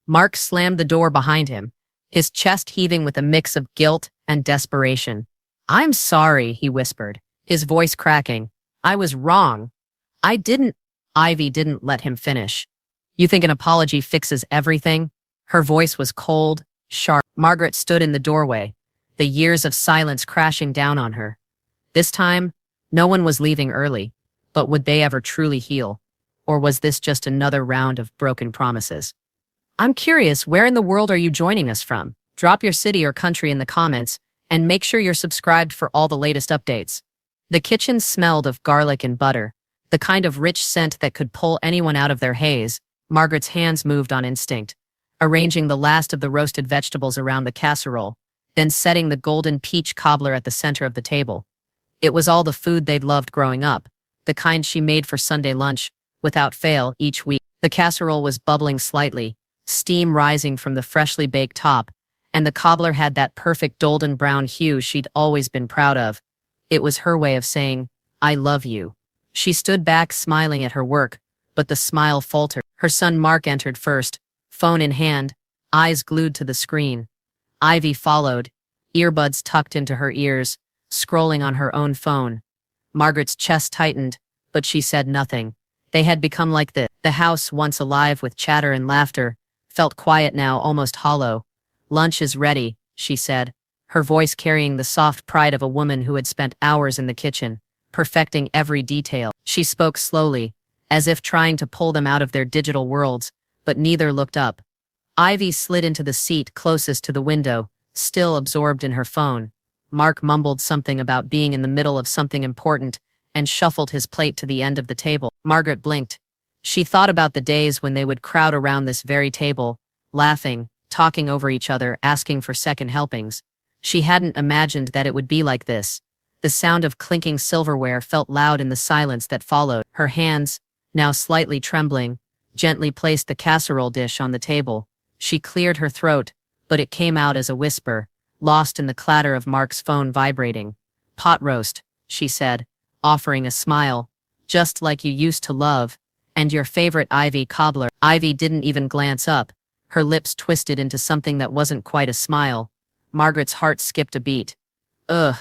Mark slammed the door behind him, his chest heaving with a mix of guilt and desperation. "I'm sorry," he whispered, his voice cracking. "I was wrong. I didn't—" Ivy didn't let him finish. "You think an apology fixes everything?" Her voice was cold, sharp. Margaret stood in the doorway, the years of silence crashing down on her. This time, no one was leaving early, but would they ever truly heal? Or was this just another round of broken promises? I'm curious, where in the world are you joining us from? Drop your city or country in the comments, and make sure you're subscribed for all the latest updates. The kitchen smelled of garlic and butter, the kind of rich scent that could pull anyone out of their haze. Margaret's hands moved on instinct, arranging the last of the roasted vegetables around the casserole, then setting the golden peach cobbler at the center of the table. It was all the food they'd loved growing up, the kind she made for Sunday lunch, without fail, each week. The casserole was bubbling slightly, steam rising from the freshly baked top, and the cobbler had that perfect golden brown hue she'd always been proud of. It was her way of saying, "I love you." She stood back smiling at her work, but the smile faltered. Her son Mark entered first, phone in hand, eyes glued to the screen. Ivy followed, earbuds tucked into her ears, scrolling on her own phone. Margaret's chest tightened, but she said nothing. They had become like this. The house, once alive with chatter and laughter, felt quiet now, almost hollow. "Lunch is ready," she said, her voice carrying the soft pride of a woman who had spent hours in the kitchen, perfecting every detail. She spoke slowly, as if trying to pull them out of their digital worlds, but neither looked up. Ivy slid into the seat closest to the window, still absorbed in her phone. Mark mumbled something about being in the middle of something important and shuffled his plate to the end of the table. Margaret blinked. She thought about the days when they would crowd around this very table, laughing, talking over each other, asking for second helpings. She hadn't imagined that it would be like this. The sound of clinking silverware felt loud in the silence that followed. Her hands, now slightly trembling, gently placed the casserole dish on the table. She cleared her throat, but it came out as a whisper, lost in the clatter of Mark's phone vibrating. "Pot roast," she said, offering a smile. "Just like you used to love. And your favorite Ivy cobbler." Ivy didn't even glance up, her lips twisted into something that wasn't quite a smile. Margaret's heart skipped a beat. "Ugh,"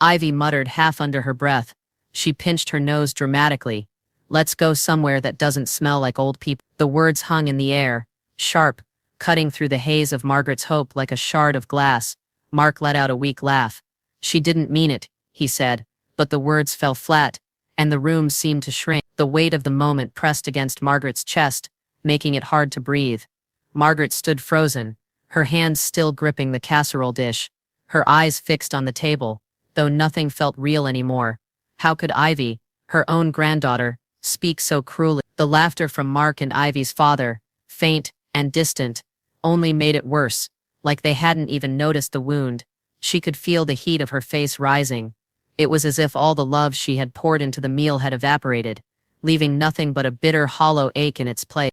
Ivy muttered half under her breath. She pinched her nose dramatically. "Let's go somewhere that doesn't smell like old people." The words hung in the air, sharp, cutting through the haze of Margaret's hope like a shard of glass. Mark let out a weak laugh. "She didn't mean it," he said, but the words fell flat, and the room seemed to shrink. The weight of the moment pressed against Margaret's chest, making it hard to breathe. Margaret stood frozen, her hands still gripping the casserole dish, her eyes fixed on the table, though nothing felt real anymore. How could Ivy, her own granddaughter, speak so cruelly? The laughter from Mark and Ivy's father, faint and distant, only made it worse, like they hadn't even noticed the wound. She could feel the heat of her face rising. It was as if all the love she had poured into the meal had evaporated, leaving nothing but a bitter, hollow ache in its place.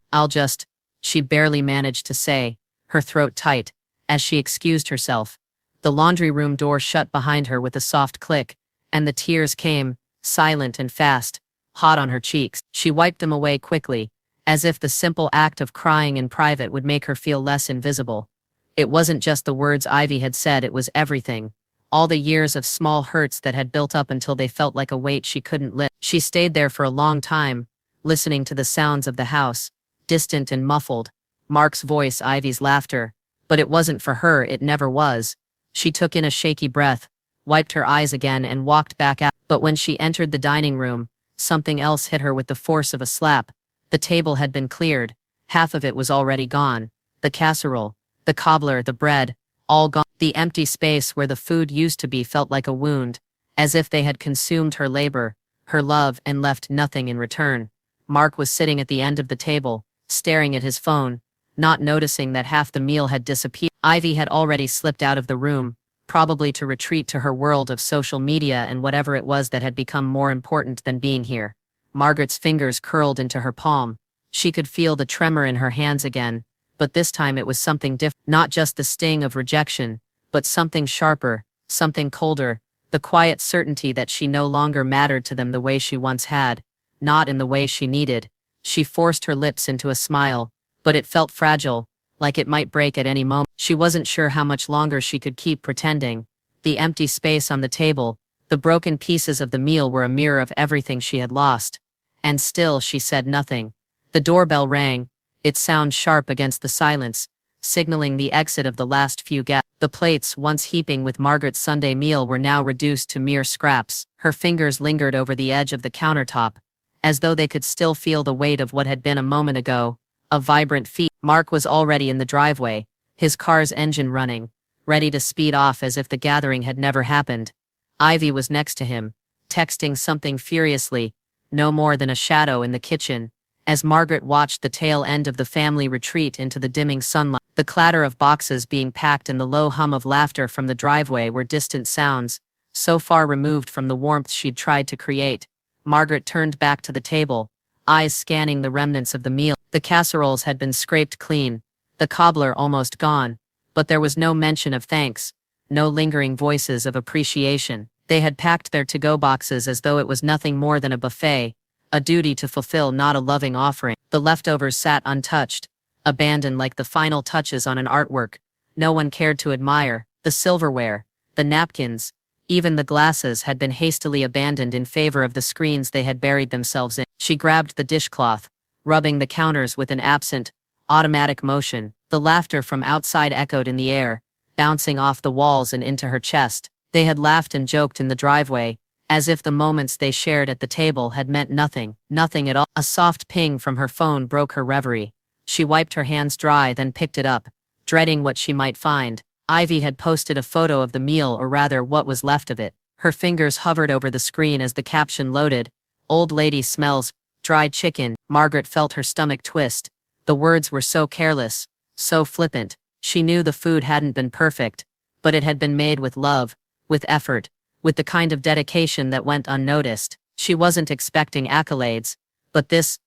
She barely managed to say, her throat tight, as she excused herself. The laundry room door shut behind her with a soft click, and the tears came, silent and fast, hot on her cheeks. She wiped them away quickly, as if the simple act of crying in private would make her feel less invisible. It wasn't just the words Ivy had said, it was everything. All the years of small hurts that had built up until they felt like a weight she couldn't lift. She stayed there for a long time, listening to the sounds of the house, distant and muffled. Mark's voice, Ivy's laughter. But it wasn't for her, it never was. She took in a shaky breath, wiped her eyes again and walked back out. But when she entered the dining room, something else hit her with the force of a slap. The table had been cleared. Half of it was already gone. The casserole, the cobbler, the bread, all gone. The empty space where the food used to be felt like a wound, as if they had consumed her labor, her love, and left nothing in return. Mark was sitting at the end of the table, staring at his phone, not noticing that half the meal had disappeared. Ivy had already slipped out of the room, probably to retreat to her world of social media and whatever it was that had become more important than being here. Margaret's fingers curled into her palm. She could feel the tremor in her hands again, but this time it was something different. Not just the sting of rejection, but something sharper, something colder, the quiet certainty that she no longer mattered to them the way she once had, not in the way she needed. She forced her lips into a smile, but it felt fragile, like it might break at any moment. She wasn't sure how much longer she could keep pretending. The empty space on the table, the broken pieces of the meal were a mirror of everything she had lost. And still she said nothing. The doorbell rang, its sound sharp against the silence, signaling the exit of the last few guests. The plates, once heaping with Margaret's Sunday meal, were now reduced to mere scraps. Her fingers lingered over the edge of the countertop, as though they could still feel the weight of what had been a moment ago, a vibrant feat. Mark was already in the driveway, his car's engine running, ready to speed off as if the gathering had never happened. Ivy was next to him, texting something furiously, no more than a shadow in the kitchen, as Margaret watched the tail end of the family retreat into the dimming sunlight. The clatter of boxes being packed and the low hum of laughter from the driveway were distant sounds, so far removed from the warmth she'd tried to create. Margaret turned back to the table, eyes scanning the remnants of the meal. The casseroles had been scraped clean, the cobbler almost gone, but there was no mention of thanks, no lingering voices of appreciation. They had packed their to-go boxes as though it was nothing more than a buffet, a duty to fulfill, not a loving offering. The leftovers sat untouched, abandoned like the final touches on an artwork no one cared to admire. The silverware, the napkins, even the glasses had been hastily abandoned in favor of the screens they had buried themselves in. She grabbed the dishcloth, rubbing the counters with an absent, automatic motion. The laughter from outside echoed in the air, bouncing off the walls and into her chest. They had laughed and joked in the driveway, as if the moments they shared at the table had meant nothing at all. A soft ping from her phone broke her reverie. She wiped her hands dry, then picked it up, dreading what she might find. Ivy had posted a photo of the meal, or rather what was left of it. Her fingers hovered over the screen as the caption loaded. "Old lady smells dried chicken." Margaret felt her stomach twist. The words were so careless, so flippant. She knew the food hadn't been perfect, but it had been made with love, with effort, with the kind of dedication that went unnoticed. She wasn't expecting accolades, but this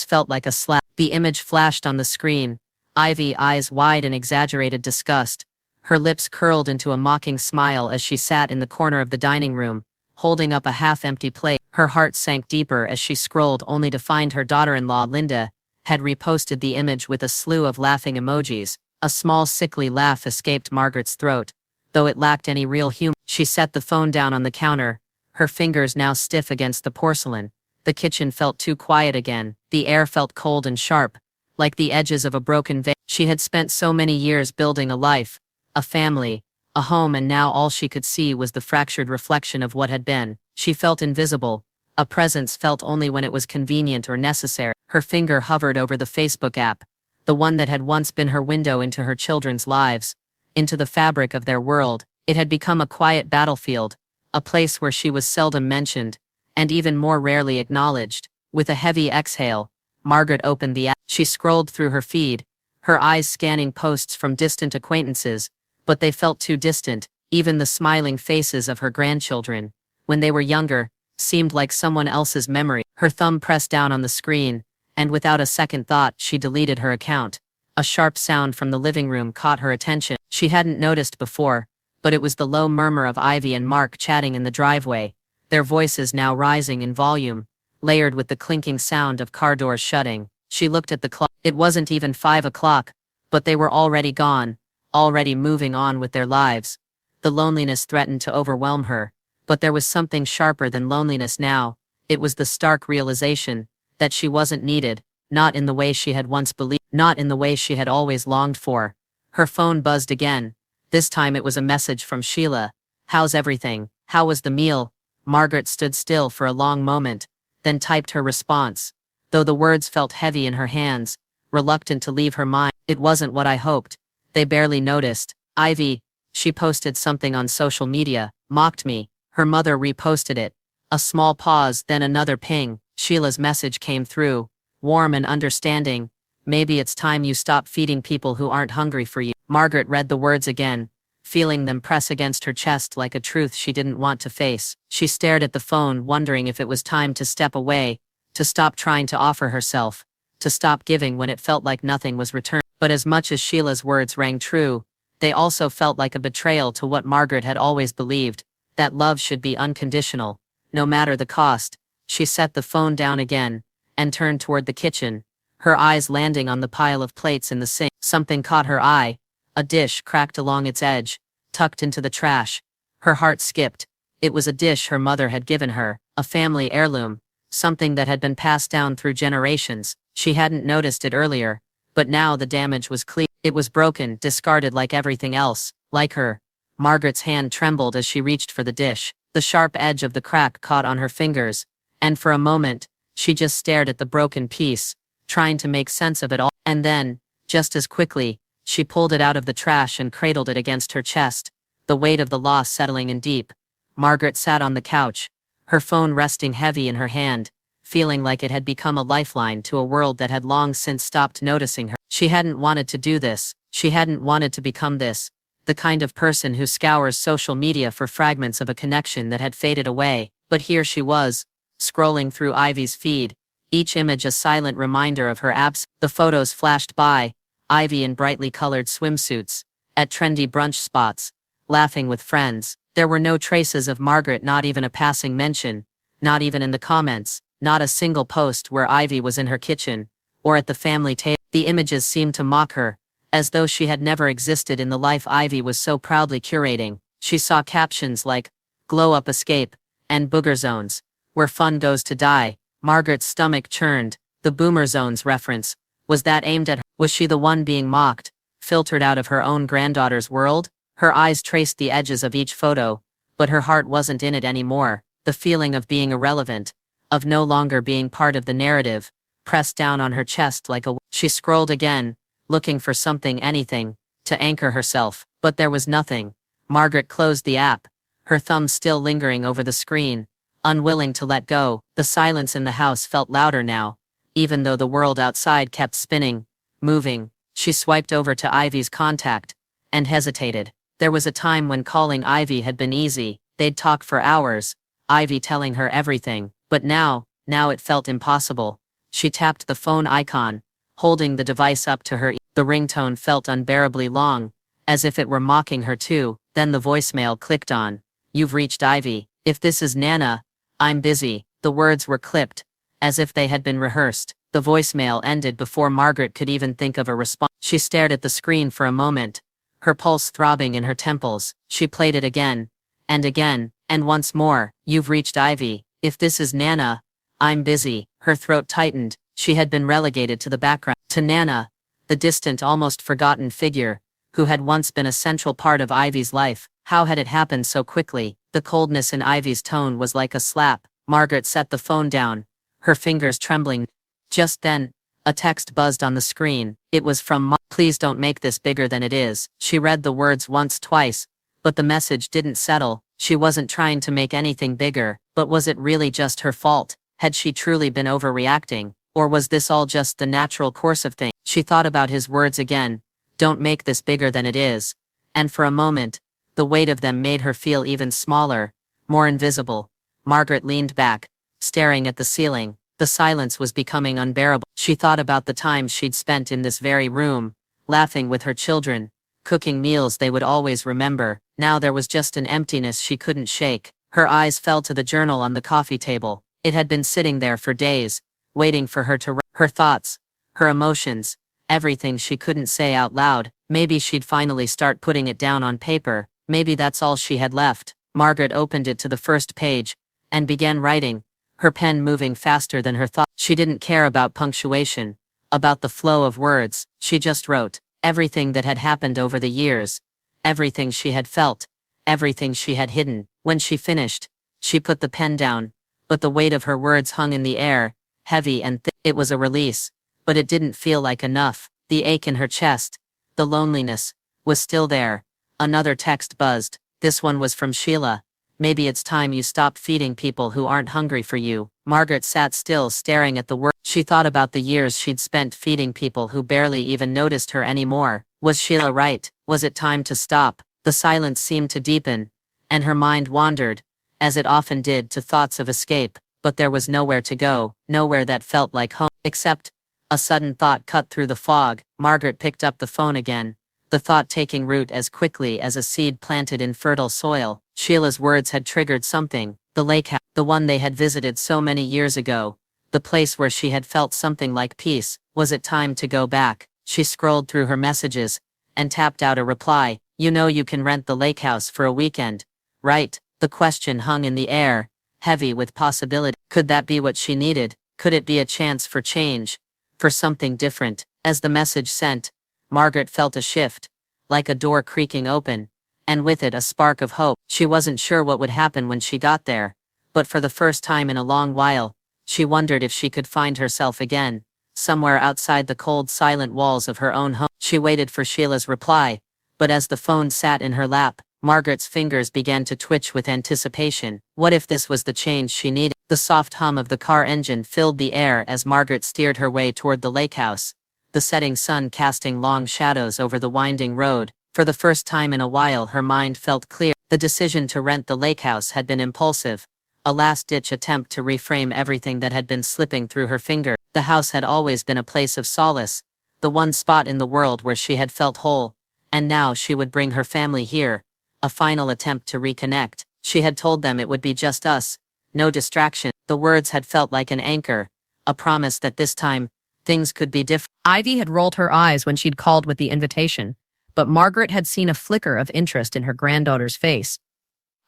felt like a slap. The image flashed on the screen, Ivy, eyes wide in exaggerated disgust. Her lips curled into a mocking smile as she sat in the corner of the dining room, holding up a half-empty plate. Her heart sank deeper as she scrolled, only to find her daughter-in-law, Linda, had reposted the image with a slew of laughing emojis. A small sickly laugh escaped Margaret's throat, though it lacked any real humor. She set the phone down on the counter, her fingers now stiff against the porcelain. The kitchen felt too quiet again. The air felt cold and sharp, like the edges of a broken vase. She had spent so many years building a life, a family, a home, and now all she could see was the fractured reflection of what had been. She felt invisible, a presence felt only when it was convenient or necessary. Her finger hovered over the Facebook app, the one that had once been her window into her children's lives, into the fabric of their world. It had become a quiet battlefield, a place where she was seldom mentioned, and even more rarely acknowledged. With a heavy exhale, Margaret opened the app. She scrolled through her feed, her eyes scanning posts from distant acquaintances, but they felt too distant. Even the smiling faces of her grandchildren, when they were younger, seemed like someone else's memory. Her thumb pressed down on the screen, and without a second thought, she deleted her account. A sharp sound from the living room caught her attention. She hadn't noticed before, but it was the low murmur of Ivy and Mark chatting in the driveway, their voices now rising in volume, layered with the clinking sound of car doors shutting. She looked at the clock. It wasn't even 5 o'clock, but they were already gone, already moving on with their lives. The loneliness threatened to overwhelm her, but there was something sharper than loneliness now. It was the stark realization that she wasn't needed, not in the way she had once believed, not in the way she had always longed for. Her phone buzzed again. This time it was a message from Sheila. "How's everything? How was the meal?" Margaret stood still for a long moment, then typed her response, though the words felt heavy in her hands, reluctant to leave her mind. "It wasn't what I hoped. They barely noticed. Ivy," she posted something on social media, "mocked me." Her mother reposted it. A small pause, then another ping. Sheila's message came through, warm and understanding. "Maybe it's time you stop feeding people who aren't hungry for you." Margaret read the words again, feeling them press against her chest like a truth she didn't want to face. She stared at the phone, wondering if it was time to step away, to stop trying to offer herself, to stop giving when it felt like nothing was returned. But as much as Sheila's words rang true, they also felt like a betrayal to what Margaret had always believed, that love should be unconditional, no matter the cost. She set the phone down again, and turned toward the kitchen, her eyes landing on the pile of plates in the sink. Something caught her eye, a dish cracked along its edge, tucked into the trash. Her heart skipped. It was a dish her mother had given her, a family heirloom, something that had been passed down through generations. She hadn't noticed it earlier, but now the damage was clear. It was broken, discarded like everything else. Like her. Margaret's hand trembled as she reached for the dish. The sharp edge of the crack caught on her fingers, and for a moment, she just stared at the broken piece, trying to make sense of it all. And then, just as quickly, she pulled it out of the trash and cradled it against her chest, the weight of the loss settling in deep. Margaret sat on the couch, her phone resting heavy in her hand, feeling like it had become a lifeline to a world that had long since stopped noticing her. She hadn't wanted to do this. She hadn't wanted to become this, the kind of person who scours social media for fragments of a connection that had faded away. But here she was, scrolling through Ivy's feed, each image a silent reminder of her absence. The photos flashed by, Ivy in brightly colored swimsuits, at trendy brunch spots, laughing with friends. There were no traces of Margaret, not even a passing mention, not even in the comments, not a single post where Ivy was in her kitchen, or at the family table. The images seemed to mock her, as though she had never existed in the life Ivy was so proudly curating. She saw captions like, "Glow Up Escape," and "Booger Zones, where fun goes to die." Margaret's stomach churned. The Boomer Zones reference, was that aimed at her? Was she the one being mocked, filtered out of her own granddaughter's world? Her eyes traced the edges of each photo, but her heart wasn't in it anymore. The feeling of being irrelevant, of no longer being part of the narrative, pressed down on her chest like a... She scrolled again, looking for something, anything, to anchor herself, but there was nothing. Margaret closed the app, her thumb still lingering over the screen, unwilling to let go. The silence in the house felt louder now, even though the world outside kept spinning, moving. She swiped over to Ivy's contact, and hesitated. There was a time when calling Ivy had been easy. They'd talk for hours, Ivy telling her everything. But now it felt impossible. She tapped the phone icon, holding the device up to her ear. The ringtone felt unbearably long, as if it were mocking her too. Then the voicemail clicked on. "You've reached Ivy. If this is Nana, I'm busy." The words were clipped, as if they had been rehearsed. The voicemail ended before Margaret could even think of a response. She stared at the screen for a moment, her pulse throbbing in her temples. She played it again, and once more. "You've reached Ivy. If this is Nana, I'm busy." Her throat tightened. She had been relegated to the background. To Nana, the distant, almost forgotten figure, who had once been a central part of Ivy's life. How had it happened so quickly? The coldness in Ivy's tone was like a slap. Margaret set the phone down, her fingers trembling. Just then, a text buzzed on the screen. It was from "Please don't make this bigger than it is." She read the words once, twice, but the message didn't settle. She wasn't trying to make anything bigger, but was it really just her fault? Had she truly been overreacting, or was this all just the natural course of things? She thought about his words again, "Don't make this bigger than it is," and for a moment, the weight of them made her feel even smaller, more invisible. Margaret leaned back, staring at the ceiling. The silence was becoming unbearable. She thought about the times she'd spent in this very room, laughing with her children, cooking meals they would always remember. Now there was just an emptiness she couldn't shake. Her eyes fell to the journal on the coffee table. It had been sitting there for days, waiting for her to write. Her thoughts, her emotions, everything she couldn't say out loud. Maybe she'd finally start putting it down on paper. Maybe that's all she had left. Margaret opened it to the first page, and began writing, her pen moving faster than her thoughts. She didn't care about punctuation, about the flow of words. She just wrote everything that had happened over the years, everything she had felt, everything she had hidden. When she finished, she put the pen down, but the weight of her words hung in the air, heavy and thick. It was a release, but it didn't feel like enough. The ache in her chest, the loneliness, was still there. Another text buzzed. This one was from Sheila. "Maybe it's time you stop feeding people who aren't hungry for you." Margaret sat still, staring at the word. She thought about the years she'd spent feeding people who barely even noticed her anymore. Was Sheila right? Was it time to stop? The silence seemed to deepen, and her mind wandered, as it often did, to thoughts of escape. But there was nowhere to go, nowhere that felt like home. Except, a sudden thought cut through the fog. Margaret picked up the phone again, the thought taking root as quickly as a seed planted in fertile soil. Sheila's words had triggered something. The lake house, the one they had visited so many years ago, the place where she had felt something like peace. Was it time to go back? She scrolled through her messages and tapped out a reply. You know you can rent the lake house for a weekend, right? The question hung in the air, heavy with possibility. Could that be what she needed? Could it be a chance for change? For something different? As the message sent, Margaret felt a shift, like a door creaking open, and with it a spark of hope. She wasn't sure what would happen when she got there, but for the first time in a long while, she wondered if she could find herself again, somewhere outside the cold, silent walls of her own home. She waited for Sheila's reply, but as the phone sat in her lap, Margaret's fingers began to twitch with anticipation. What if this was the change she needed? The soft hum of the car engine filled the air as Margaret steered her way toward the lake house, the setting sun casting long shadows over the winding road. For the first time in a while her mind felt clear. The decision to rent the lake house had been impulsive, a last-ditch attempt to reframe everything that had been slipping through her fingers. The house had always been a place of solace, the one spot in the world where she had felt whole, and now she would bring her family here, a final attempt to reconnect. She had told them it would be just us, no distraction. The words had felt like an anchor, a promise that this time, things could be different. Ivy had rolled her eyes when she'd called with the invitation, but Margaret had seen a flicker of interest in her granddaughter's face.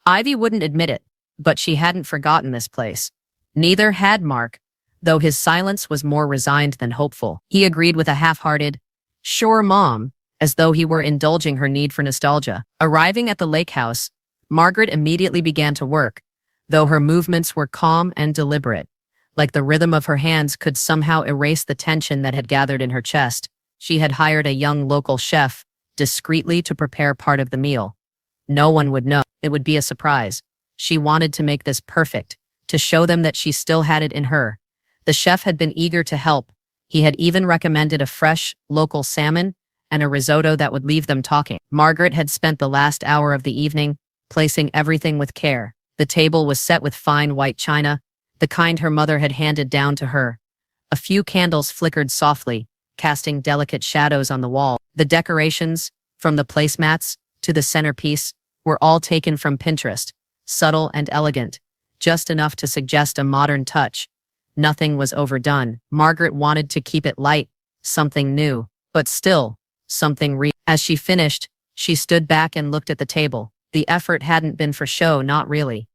Ivy wouldn't admit it, but she hadn't forgotten this place. Neither had Mark, though his silence was more resigned than hopeful. He agreed with a half-hearted, "Sure, Mom," as though he were indulging her need for nostalgia. Arriving at the lake house, Margaret immediately began to work, though her movements were calm and deliberate, like the rhythm of her hands could somehow erase the tension that had gathered in her chest. She had hired a young local chef, discreetly to prepare part of the meal. No one would know. It would be a surprise. She wanted to make this perfect, to show them that she still had it in her. The chef had been eager to help. He had even recommended a fresh, local salmon and a risotto that would leave them talking. Margaret had spent the last hour of the evening placing everything with care. The table was set with fine white china, the kind her mother had handed down to her. A few candles flickered softly, casting delicate shadows on the wall. The decorations, from the placemats to the centerpiece, were all taken from Pinterest, subtle and elegant, just enough to suggest a modern touch. Nothing was overdone. Margaret wanted to keep it light, something new, but still, something real. As she finished, she stood back and looked at the table. The effort hadn't been for show, not really.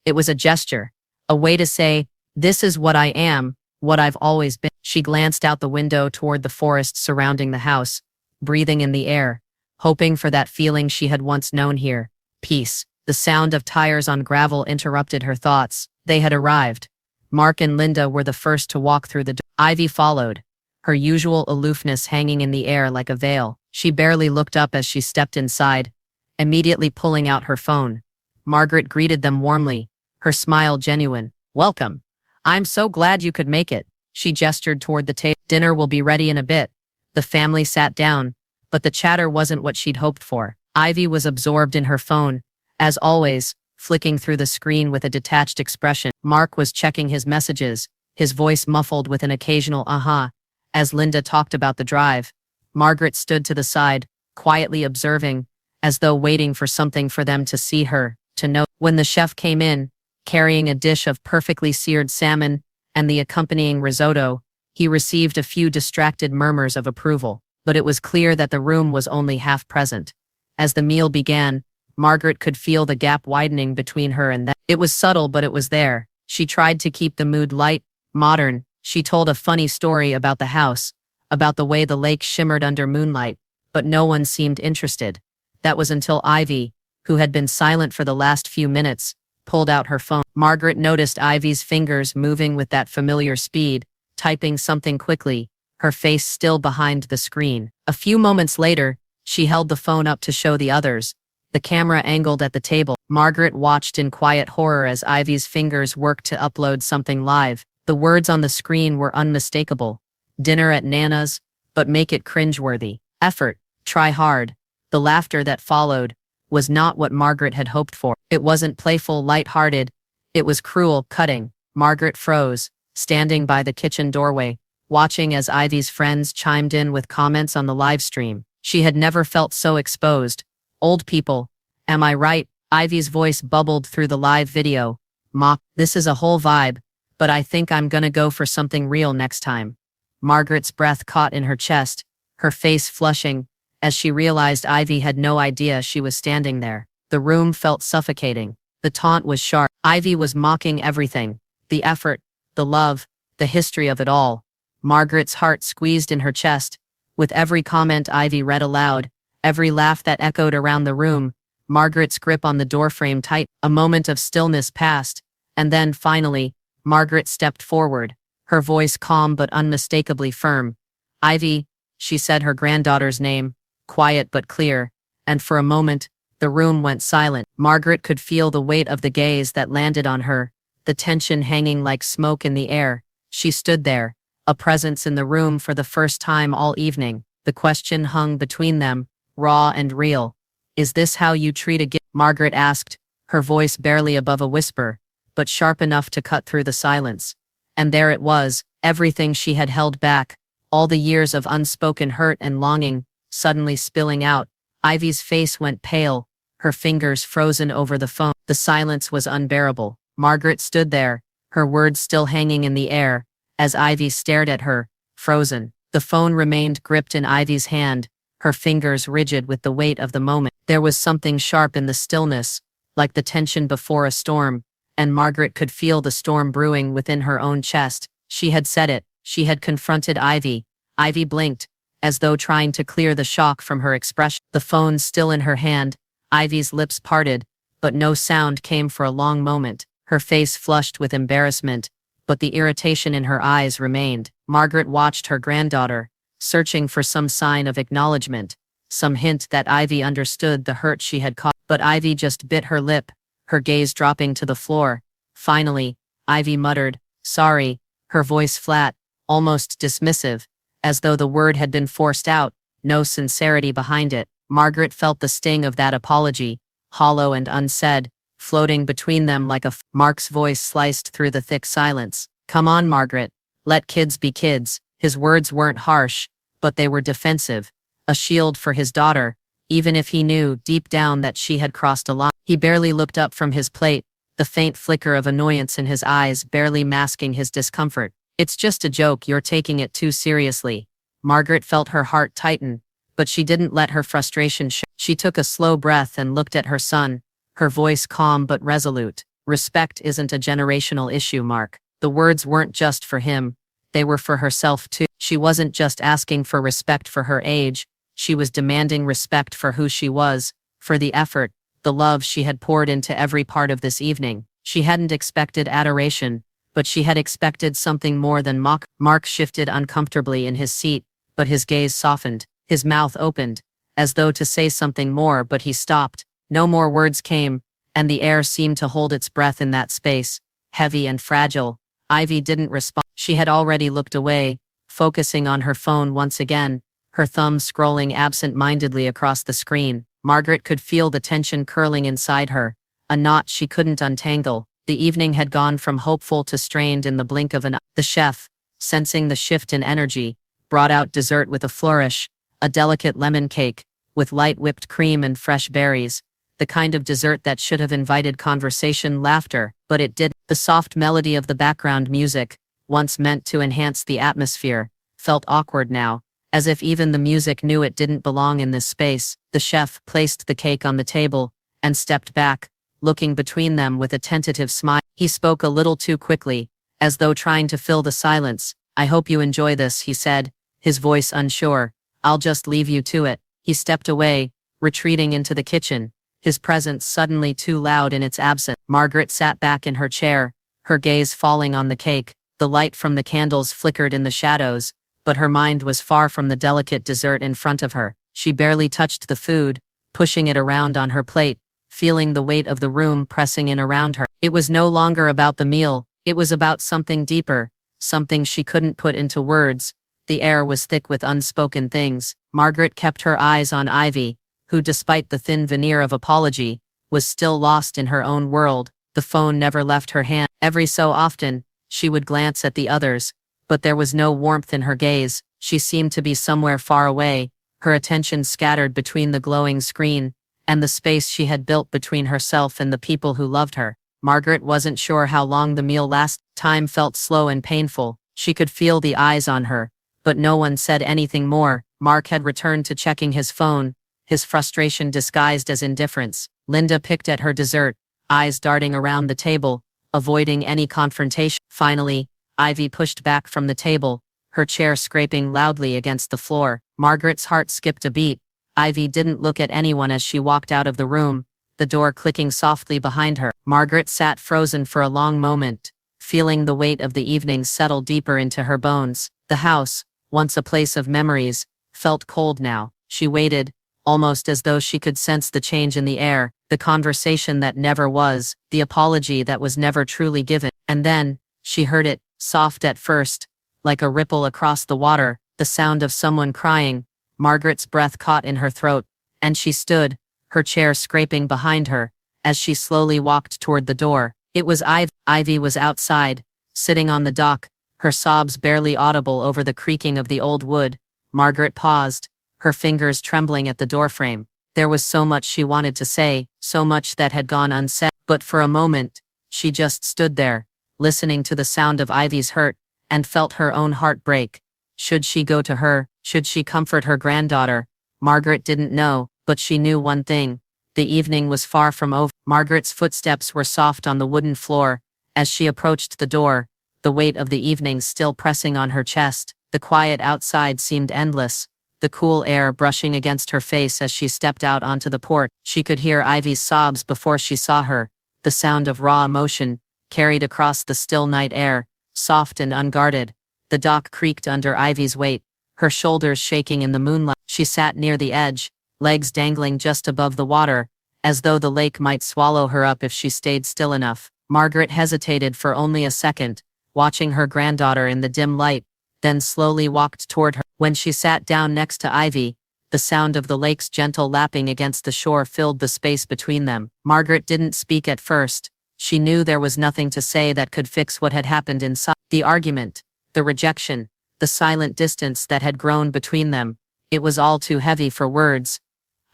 It was a gesture, a way to say, "This is what I am, what I've always been." She glanced out the window toward the forest surrounding the house, breathing in the air, hoping for that feeling she had once known here, peace. The sound of tires on gravel interrupted her thoughts. They had arrived. Mark and Linda were the first to walk through the door. Ivy followed, her usual aloofness hanging in the air like a veil. She barely looked up as she stepped inside, immediately pulling out her phone. Margaret greeted them warmly, her smile genuine. "Welcome. I'm so glad you could make it." She gestured toward the table. "Dinner will be ready in a bit." The family sat down, but the chatter wasn't what she'd hoped for. Ivy was absorbed in her phone, as always, flicking through the screen with a detached expression. Mark was checking his messages, his voice muffled with an occasional "uh-huh," as Linda talked about the drive. Margaret stood to the side, quietly observing, as though waiting for something for them to see her, to know. When the chef came in, carrying a dish of perfectly seared salmon and the accompanying risotto, he received a few distracted murmurs of approval, but it was clear that the room was only half present. As the meal began, Margaret could feel the gap widening between her and them. It was subtle, but it was there. She tried to keep the mood light, modern. She told a funny story about the house, about the way the lake shimmered under moonlight, but no one seemed interested. That was until Ivy, who had been silent for the last few minutes, pulled out her phone. Margaret noticed Ivy's fingers moving with that familiar speed, typing something quickly, her face still behind the screen. A few moments later, she held the phone up to show the others, the camera angled at the table. Margaret watched in quiet horror as Ivy's fingers worked to upload something live. The words on the screen were unmistakable. "Dinner at Nana's, but make it cringeworthy. Effort. Try hard." The laughter that followed was not what Margaret had hoped for. It wasn't playful, light-hearted. It was cruel, cutting. Margaret froze, standing by the kitchen doorway, watching as Ivy's friends chimed in with comments on the live stream. She had never felt so exposed. "Old people, am I right?" Ivy's voice bubbled through the live video. "Mop, this is a whole vibe. but I think I'm gonna go for something real next time. Margaret's breath caught in her chest, her face flushing, as she realized Ivy had no idea she was standing there. The room felt suffocating. The taunt was sharp. Ivy was mocking everything. The effort, the love, the history of it all. Margaret's heart squeezed in her chest. With every comment Ivy read aloud, every laugh that echoed around the room, Margaret's grip on the doorframe tightened. A moment of stillness passed, and then, finally, Margaret stepped forward, her voice calm but unmistakably firm. Ivy, she said her granddaughter's name, quiet but clear, and for a moment, the room went silent. Margaret could feel the weight of the gaze that landed on her, the tension hanging like smoke in the air. She stood there, a presence in the room for the first time all evening. The question hung between them, raw and real. Is this how you treat a gift? Margaret asked, her voice barely above a whisper, but sharp enough to cut through the silence. And there it was, everything she had held back, all the years of unspoken hurt and longing, suddenly spilling out. Ivy's face went pale, her fingers frozen over the phone. The silence was unbearable. Margaret stood there, her words still hanging in the air, as Ivy stared at her, frozen. The phone remained gripped in Ivy's hand, her fingers rigid with the weight of the moment. There was something sharp in the stillness, like the tension before a storm, and Margaret could feel the storm brewing within her own chest. She had said it, she had confronted Ivy. Ivy blinked, as though trying to clear the shock from her expression. The phone still in her hand, Ivy's lips parted, but no sound came for a long moment. Her face flushed with embarrassment, but the irritation in her eyes remained. Margaret watched her granddaughter, searching for some sign of acknowledgement, some hint that Ivy understood the hurt she had caused. But Ivy just bit her lip, her gaze dropping to the floor. Finally, Ivy muttered, "Sorry," her voice flat, almost dismissive, as though the word had been forced out, no sincerity behind it. Margaret felt the sting of that apology, hollow and unsaid, floating between them like Mark's voice sliced through the thick silence. "Come on, Margaret. Let kids be kids." His words weren't harsh, but they were defensive, a shield for his daughter, even if he knew deep down that she had crossed a line. He barely looked up from his plate, the faint flicker of annoyance in his eyes barely masking his discomfort. "It's just a joke, you're taking it too seriously." Margaret felt her heart tighten, but she didn't let her frustration show. She took a slow breath and looked at her son, her voice calm but resolute. "Respect isn't a generational issue, Mark." The words weren't just for him, they were for herself too. She wasn't just asking for respect for her age, she was demanding respect for who she was, for the effort, the love she had poured into every part of this evening. She hadn't expected adoration, but she had expected something more than mock. Mark shifted uncomfortably in his seat, but his gaze softened, his mouth opened, as though to say something more, but he stopped. No more words came, and the air seemed to hold its breath in that space, heavy and fragile. Ivy didn't respond. She had already looked away, focusing on her phone once again, her thumb scrolling absent-mindedly across the screen. Margaret could feel the tension curling inside her, a knot she couldn't untangle. The evening had gone from hopeful to strained in the blink of an eye. The chef, sensing the shift in energy, brought out dessert with a flourish, a delicate lemon cake, with light whipped cream and fresh berries, the kind of dessert that should have invited conversation, laughter, but it didn't. The soft melody of the background music, once meant to enhance the atmosphere, felt awkward now, as if even the music knew it didn't belong in this space. The chef placed the cake on the table, and stepped back, looking between them with a tentative smile. He spoke a little too quickly, as though trying to fill the silence. "I hope you enjoy this," he said, his voice unsure. "I'll just leave you to it." He stepped away, retreating into the kitchen, his presence suddenly too loud in its absence. Margaret sat back in her chair, her gaze falling on the cake. The light from the candles flickered in the shadows, but her mind was far from the delicate dessert in front of her. She barely touched the food, pushing it around on her plate, feeling the weight of the room pressing in around her. It was no longer about the meal, it was about something deeper, something she couldn't put into words. The air was thick with unspoken things. Margaret kept her eyes on Ivy, who, despite the thin veneer of apology, was still lost in her own world. The phone never left her hand. Every so often, she would glance at the others, but there was no warmth in her gaze. She seemed to be somewhere far away, her attention scattered between the glowing screen and the space she had built between herself and the people who loved her. Margaret wasn't sure how long the meal lasted. Time felt slow and painful. She could feel the eyes on her, but no one said anything more. Mark had returned to checking his phone, his frustration disguised as indifference. Linda picked at her dessert, eyes darting around the table, avoiding any confrontation. Finally, Ivy pushed back from the table, her chair scraping loudly against the floor. Margaret's heart skipped a beat. Ivy didn't look at anyone as she walked out of the room, the door clicking softly behind her. Margaret sat frozen for a long moment, feeling the weight of the evening settle deeper into her bones. The house, once a place of memories, felt cold now. She waited, almost as though she could sense the change in the air, the conversation that never was, the apology that was never truly given. And then, she heard it, soft at first, like a ripple across the water, the sound of someone crying. Margaret's breath caught in her throat, and she stood, her chair scraping behind her, as she slowly walked toward the door. It was Ivy. Ivy was outside, sitting on the dock, her sobs barely audible over the creaking of the old wood. Margaret paused, her fingers trembling at the doorframe. There was so much she wanted to say, so much that had gone unsaid, but for a moment, she just stood there, listening to the sound of Ivy's hurt, and felt her own heart break. Should she go to her? Should she comfort her granddaughter? Margaret didn't know, but she knew one thing. The evening was far from over. Margaret's footsteps were soft on the wooden floor. As she approached the door, the weight of the evening still pressing on her chest. The quiet outside seemed endless, the cool air brushing against her face as she stepped out onto the porch. She could hear Ivy's sobs before she saw her, the sound of raw emotion, carried across the still night air, soft and unguarded. The dock creaked under Ivy's weight, her shoulders shaking in the moonlight. She sat near the edge, legs dangling just above the water, as though the lake might swallow her up if she stayed still enough. Margaret hesitated for only a second, watching her granddaughter in the dim light, then slowly walked toward her. When she sat down next to Ivy, the sound of the lake's gentle lapping against the shore filled the space between them. Margaret didn't speak at first. She knew there was nothing to say that could fix what had happened inside. The argument, the rejection, the silent distance that had grown between them. It was all too heavy for words.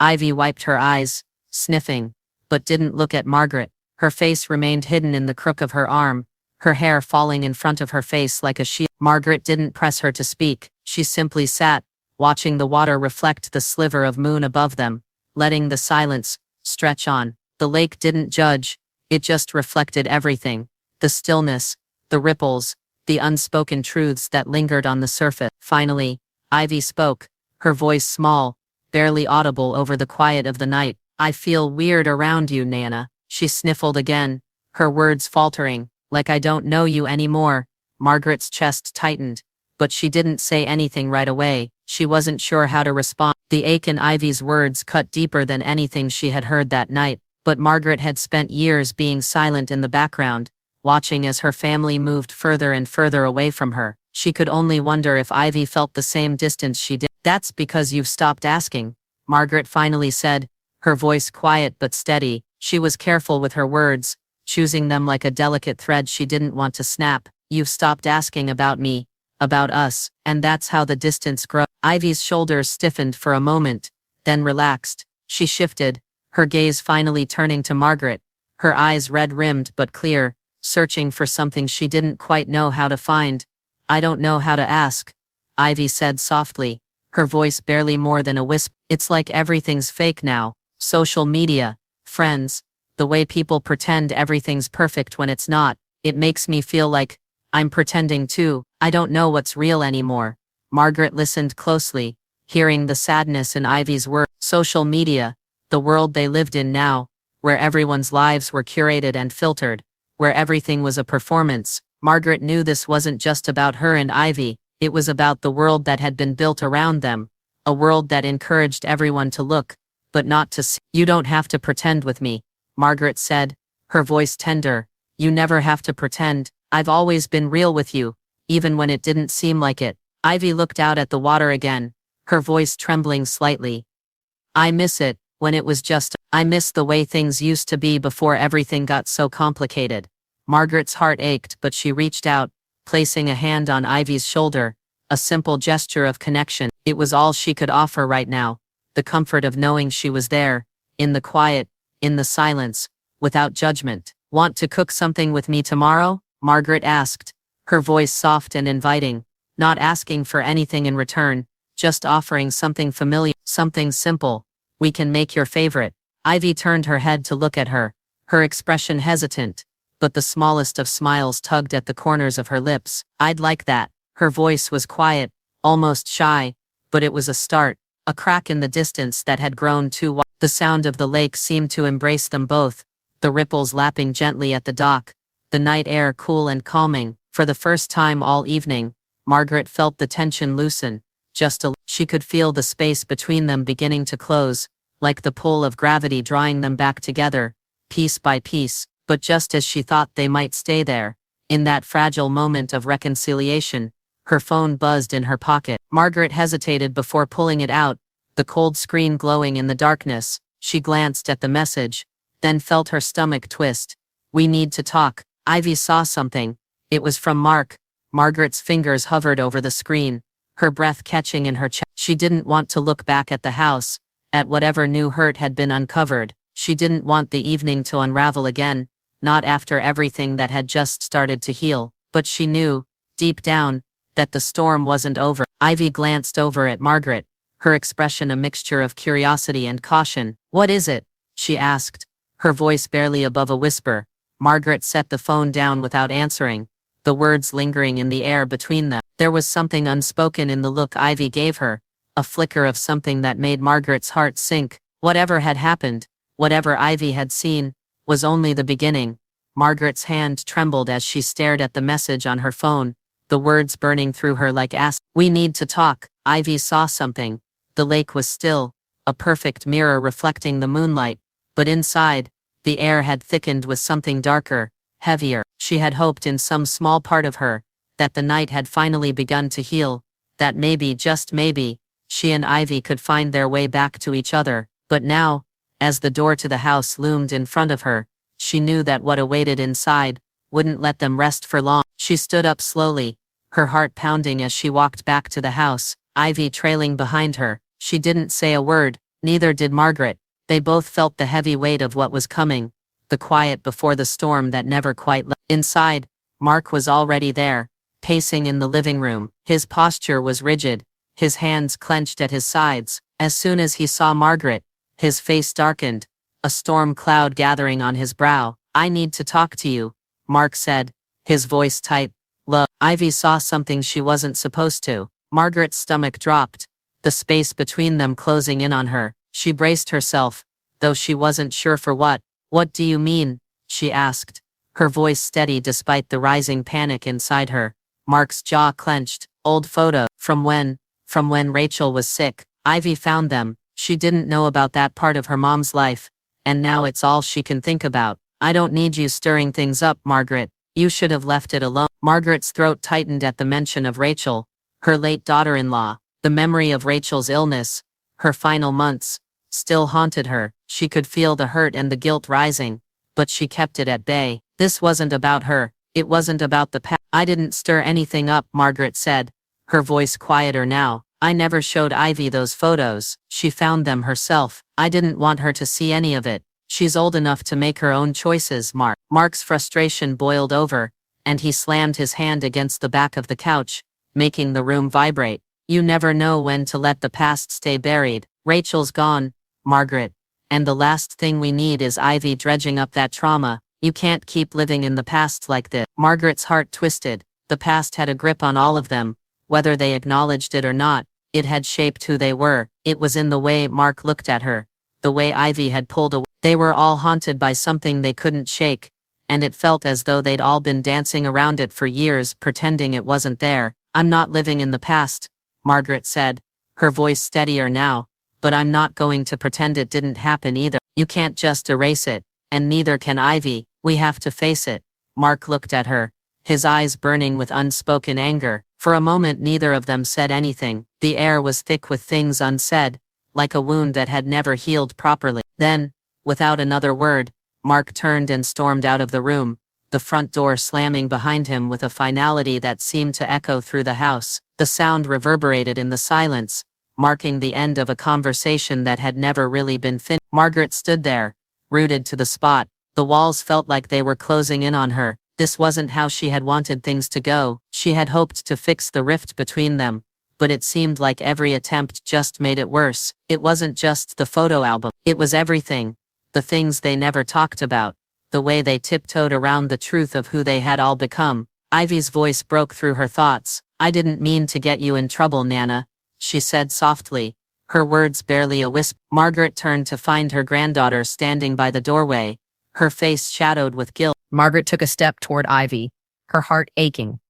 Ivy wiped her eyes, sniffing, but didn't look at Margaret. Her face remained hidden in the crook of her arm, her hair falling in front of her face like a shield. Margaret didn't press her to speak. She simply sat, watching the water reflect the sliver of moon above them, letting the silence stretch on. The lake didn't judge, it just reflected everything. The stillness, the ripples, the unspoken truths that lingered on the surface. Finally, Ivy spoke, her voice small, barely audible over the quiet of the night. "I feel weird around you, Nana." She sniffled again, her words faltering, "like I don't know you anymore." Margaret's chest tightened, but she didn't say anything right away. She wasn't sure how to respond. The ache in Ivy's words cut deeper than anything she had heard that night, but Margaret had spent years being silent in the background, watching as her family moved further and further away from her. She could only wonder if Ivy felt the same distance she did. "That's because you've stopped asking," Margaret finally said, her voice quiet but steady. She was careful with her words, choosing them like a delicate thread she didn't want to snap. "You've stopped asking about me, about us, and that's how the distance grows." Ivy's shoulders stiffened for a moment, then relaxed. She shifted, her gaze finally turning to Margaret, her eyes red-rimmed but clear, searching for something she didn't quite know how to find. "I don't know how to ask," Ivy said softly, her voice barely more than a whisper. "It's like everything's fake now. Social media, friends, the way people pretend everything's perfect when it's not. It makes me feel like I'm pretending too. I don't know what's real anymore." Margaret listened closely, hearing the sadness in Ivy's words. Social media, the world they lived in now, where everyone's lives were curated and filtered, where everything was a performance. Margaret knew this wasn't just about her and Ivy, it was about the world that had been built around them, a world that encouraged everyone to look, but not to see. "You don't have to pretend with me," Margaret said, her voice tender. "You never have to pretend. I've always been real with you, even when it didn't seem like it." Ivy looked out at the water again, her voice trembling slightly. "I miss it, when it was just, I miss the way things used to be before everything got so complicated." Margaret's heart ached, but she reached out, placing a hand on Ivy's shoulder, a simple gesture of connection. It was all she could offer right now, the comfort of knowing she was there, in the quiet, in the silence, without judgment. Want to cook something with me tomorrow? Margaret asked, her voice soft and inviting, not asking for anything in return, just offering something familiar, something simple. We can make your favorite. Ivy turned her head to look at her, her expression hesitant, but the smallest of smiles tugged at the corners of her lips. I'd like that. Her voice was quiet, almost shy, but it was a start, a crack in the distance that had grown too wide. The sound of the lake seemed to embrace them both, the ripples lapping gently at the dock, the night air cool and calming. For the first time all evening, Margaret felt the tension loosen. She could feel the space between them beginning to close, like the pull of gravity drawing them back together, piece by piece. But just as she thought they might stay there, in that fragile moment of reconciliation, her phone buzzed in her pocket. Margaret hesitated before pulling it out, the cold screen glowing in the darkness. She glanced at the message, then felt her stomach twist. We need to talk. Ivy saw something. It was from Mark. Margaret's fingers hovered over the screen, her breath catching in her chest. She didn't want to look back at the house, at whatever new hurt had been uncovered. She didn't want the evening to unravel again, not after everything that had just started to heal. But she knew, deep down, that the storm wasn't over. Ivy glanced over at Margaret, her expression a mixture of curiosity and caution. What is it? She asked, her voice barely above a whisper. Margaret set the phone down without answering, the words lingering in the air between them. There was something unspoken in the look Ivy gave her, a flicker of something that made Margaret's heart sink. Whatever had happened, whatever Ivy had seen, was only the beginning. Margaret's hand trembled as she stared at the message on her phone, the words burning through her like acid. We need to talk. Ivy saw something. The lake was still, a perfect mirror reflecting the moonlight, but inside, the air had thickened with something darker, heavier. She had hoped in some small part of her, that the night had finally begun to heal, that maybe, just maybe, she and Ivy could find their way back to each other. But now, as the door to the house loomed in front of her, she knew that what awaited inside wouldn't let them rest for long. She stood up slowly, her heart pounding as she walked back to the house, Ivy trailing behind her. She didn't say a word, neither did Margaret. They both felt the heavy weight of what was coming, the quiet before the storm that never quite left. Inside, Mark was already there, pacing in the living room. His posture was rigid, his hands clenched at his sides. As soon as he saw Margaret, his face darkened, a storm cloud gathering on his brow. I need to talk to you, Mark said, his voice tight, low. Ivy saw something she wasn't supposed to. Margaret's stomach dropped, the space between them closing in on her. She braced herself, though she wasn't sure for what. What do you mean? She asked, her voice steady despite the rising panic inside her. Mark's jaw clenched. Old photo. From when Rachel was sick. Ivy found them. She didn't know about that part of her mom's life, and now it's all she can think about. I don't need you stirring things up, Margaret. You should have left it alone. Margaret's throat tightened at the mention of Rachel, her late daughter-in-law. The memory of Rachel's illness, her final months, still haunted her. She could feel the hurt and the guilt rising, but she kept it at bay. This wasn't about her. It wasn't about the past. I didn't stir anything up, Margaret said, her voice quieter now. I never showed Ivy those photos. She found them herself. I didn't want her to see any of it. She's old enough to make her own choices, Mark. Mark's frustration boiled over, and he slammed his hand against the back of the couch, making the room vibrate. You never know when to let the past stay buried. Rachel's gone, Margaret, and the last thing we need is Ivy dredging up that trauma. You can't keep living in the past like this. Margaret's heart twisted. The past had a grip on all of them, whether they acknowledged it or not. It had shaped who they were. It was in the way Mark looked at her, the way Ivy had pulled away. They were all haunted by something they couldn't shake, and it felt as though they'd all been dancing around it for years, pretending it wasn't there. I'm not living in the past, Margaret said, her voice steadier now, but I'm not going to pretend it didn't happen either. You can't just erase it, and neither can Ivy. We have to face it. Mark looked at her, his eyes burning with unspoken anger. For a moment neither of them said anything. The air was thick with things unsaid, like a wound that had never healed properly. Then, without another word, Mark turned and stormed out of the room, the front door slamming behind him with a finality that seemed to echo through the house. The sound reverberated in the silence, marking the end of a conversation that had never really been finished. Margaret stood there, rooted to the spot, The walls felt like they were closing in on her. This wasn't how she had wanted things to go. She had hoped to fix the rift between them, but it seemed like every attempt just made it worse. It wasn't just the photo album. It was everything. The things they never talked about. The way they tiptoed around the truth of who they had all become. Ivy's voice broke through her thoughts. "I didn't mean to get you in trouble, Nana," she said softly, her words barely a whisper. Margaret turned to find her granddaughter standing by the doorway, her face shadowed with guilt. Margaret took a step toward Ivy, her heart aching.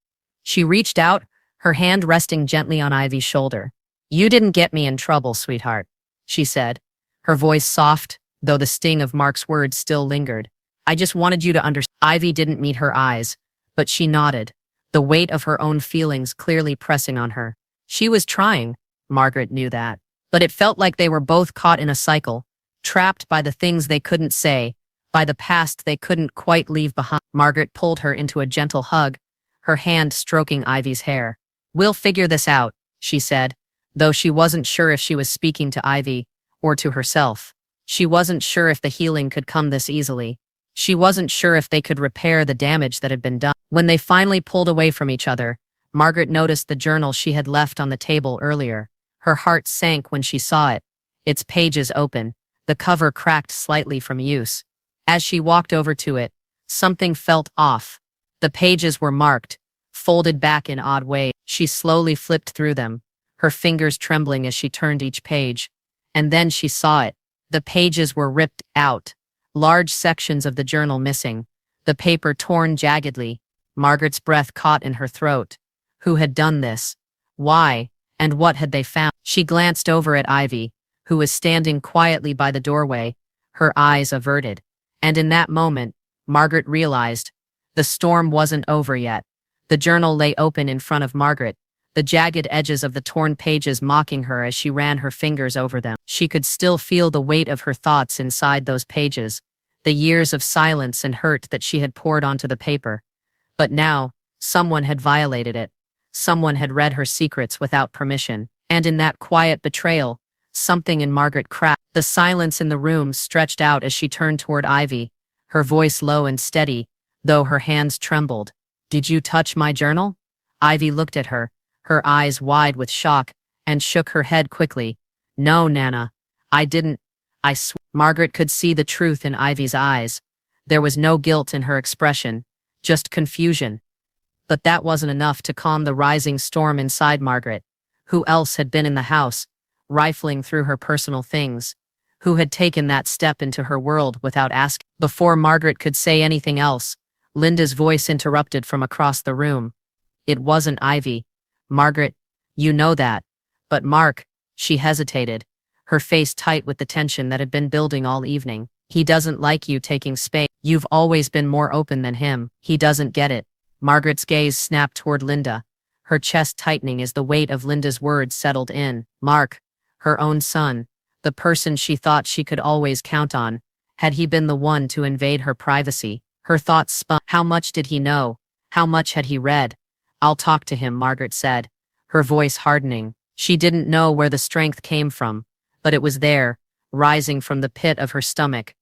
She reached out, her hand resting gently on Ivy's shoulder. "You didn't get me in trouble, sweetheart," she said, her voice soft, though the sting of Mark's words still lingered. "I just wanted you to understand." Ivy didn't meet her eyes, but she nodded, the weight of her own feelings clearly pressing on her. She was trying, Margaret knew that, but it felt like they were both caught in a cycle, trapped by the things they couldn't say, by the past they couldn't quite leave behind. Margaret pulled her into a gentle hug, her hand stroking Ivy's hair. "We'll figure this out," she said, though she wasn't sure if she was speaking to Ivy or to herself. She wasn't sure if the healing could come this easily. She wasn't sure if they could repair the damage that had been done. When they finally pulled away from each other, Margaret noticed the journal she had left on the table earlier. Her heart sank when she saw it, its pages open, the cover cracked slightly from use. As she walked over to it, something felt off. The pages were marked, folded back in odd ways. She slowly flipped through them, her fingers trembling as she turned each page. And then she saw it. The pages were ripped out, large sections of the journal missing, the paper torn jaggedly. Margaret's breath caught in her throat. Who had done this? Why? And what had they found? She glanced over at Ivy, who was standing quietly by the doorway, her eyes averted. And in that moment, Margaret realized the storm wasn't over yet. The journal lay open in front of Margaret, the jagged edges of the torn pages mocking her as she ran her fingers over them. She could still feel the weight of her thoughts inside those pages, the years of silence and hurt that she had poured onto the paper. But now, someone had violated it. Someone had read her secrets without permission. And in that quiet betrayal, something in Margaret cracked. The silence in the room stretched out as she turned toward Ivy, her voice low and steady, though her hands trembled. "Did you touch my journal?" Ivy looked at her, her eyes wide with shock, and shook her head quickly. "No, Nana, I didn't. I swear." Margaret could see the truth in Ivy's eyes. There was no guilt in her expression, just confusion. But that wasn't enough to calm the rising storm inside Margaret. Who else had been in the house, rifling through her personal things? Who had taken that step into her world without asking? Before Margaret could say anything else, Linda's voice interrupted from across the room. "It wasn't Ivy. Margaret, you know that. But Mark," she hesitated, her face tight with the tension that had been building all evening. "He doesn't like you taking space. You've always been more open than him. He doesn't get it." Margaret's gaze snapped toward Linda, her chest tightening as the weight of Linda's words settled in. Mark, her own son, the person she thought she could always count on, had he been the one to invade her privacy? Her thoughts spun. How much did he know? How much had he read? "I'll talk to him," Margaret said, her voice hardening. She didn't know where the strength came from, but it was there, rising from the pit of her stomach.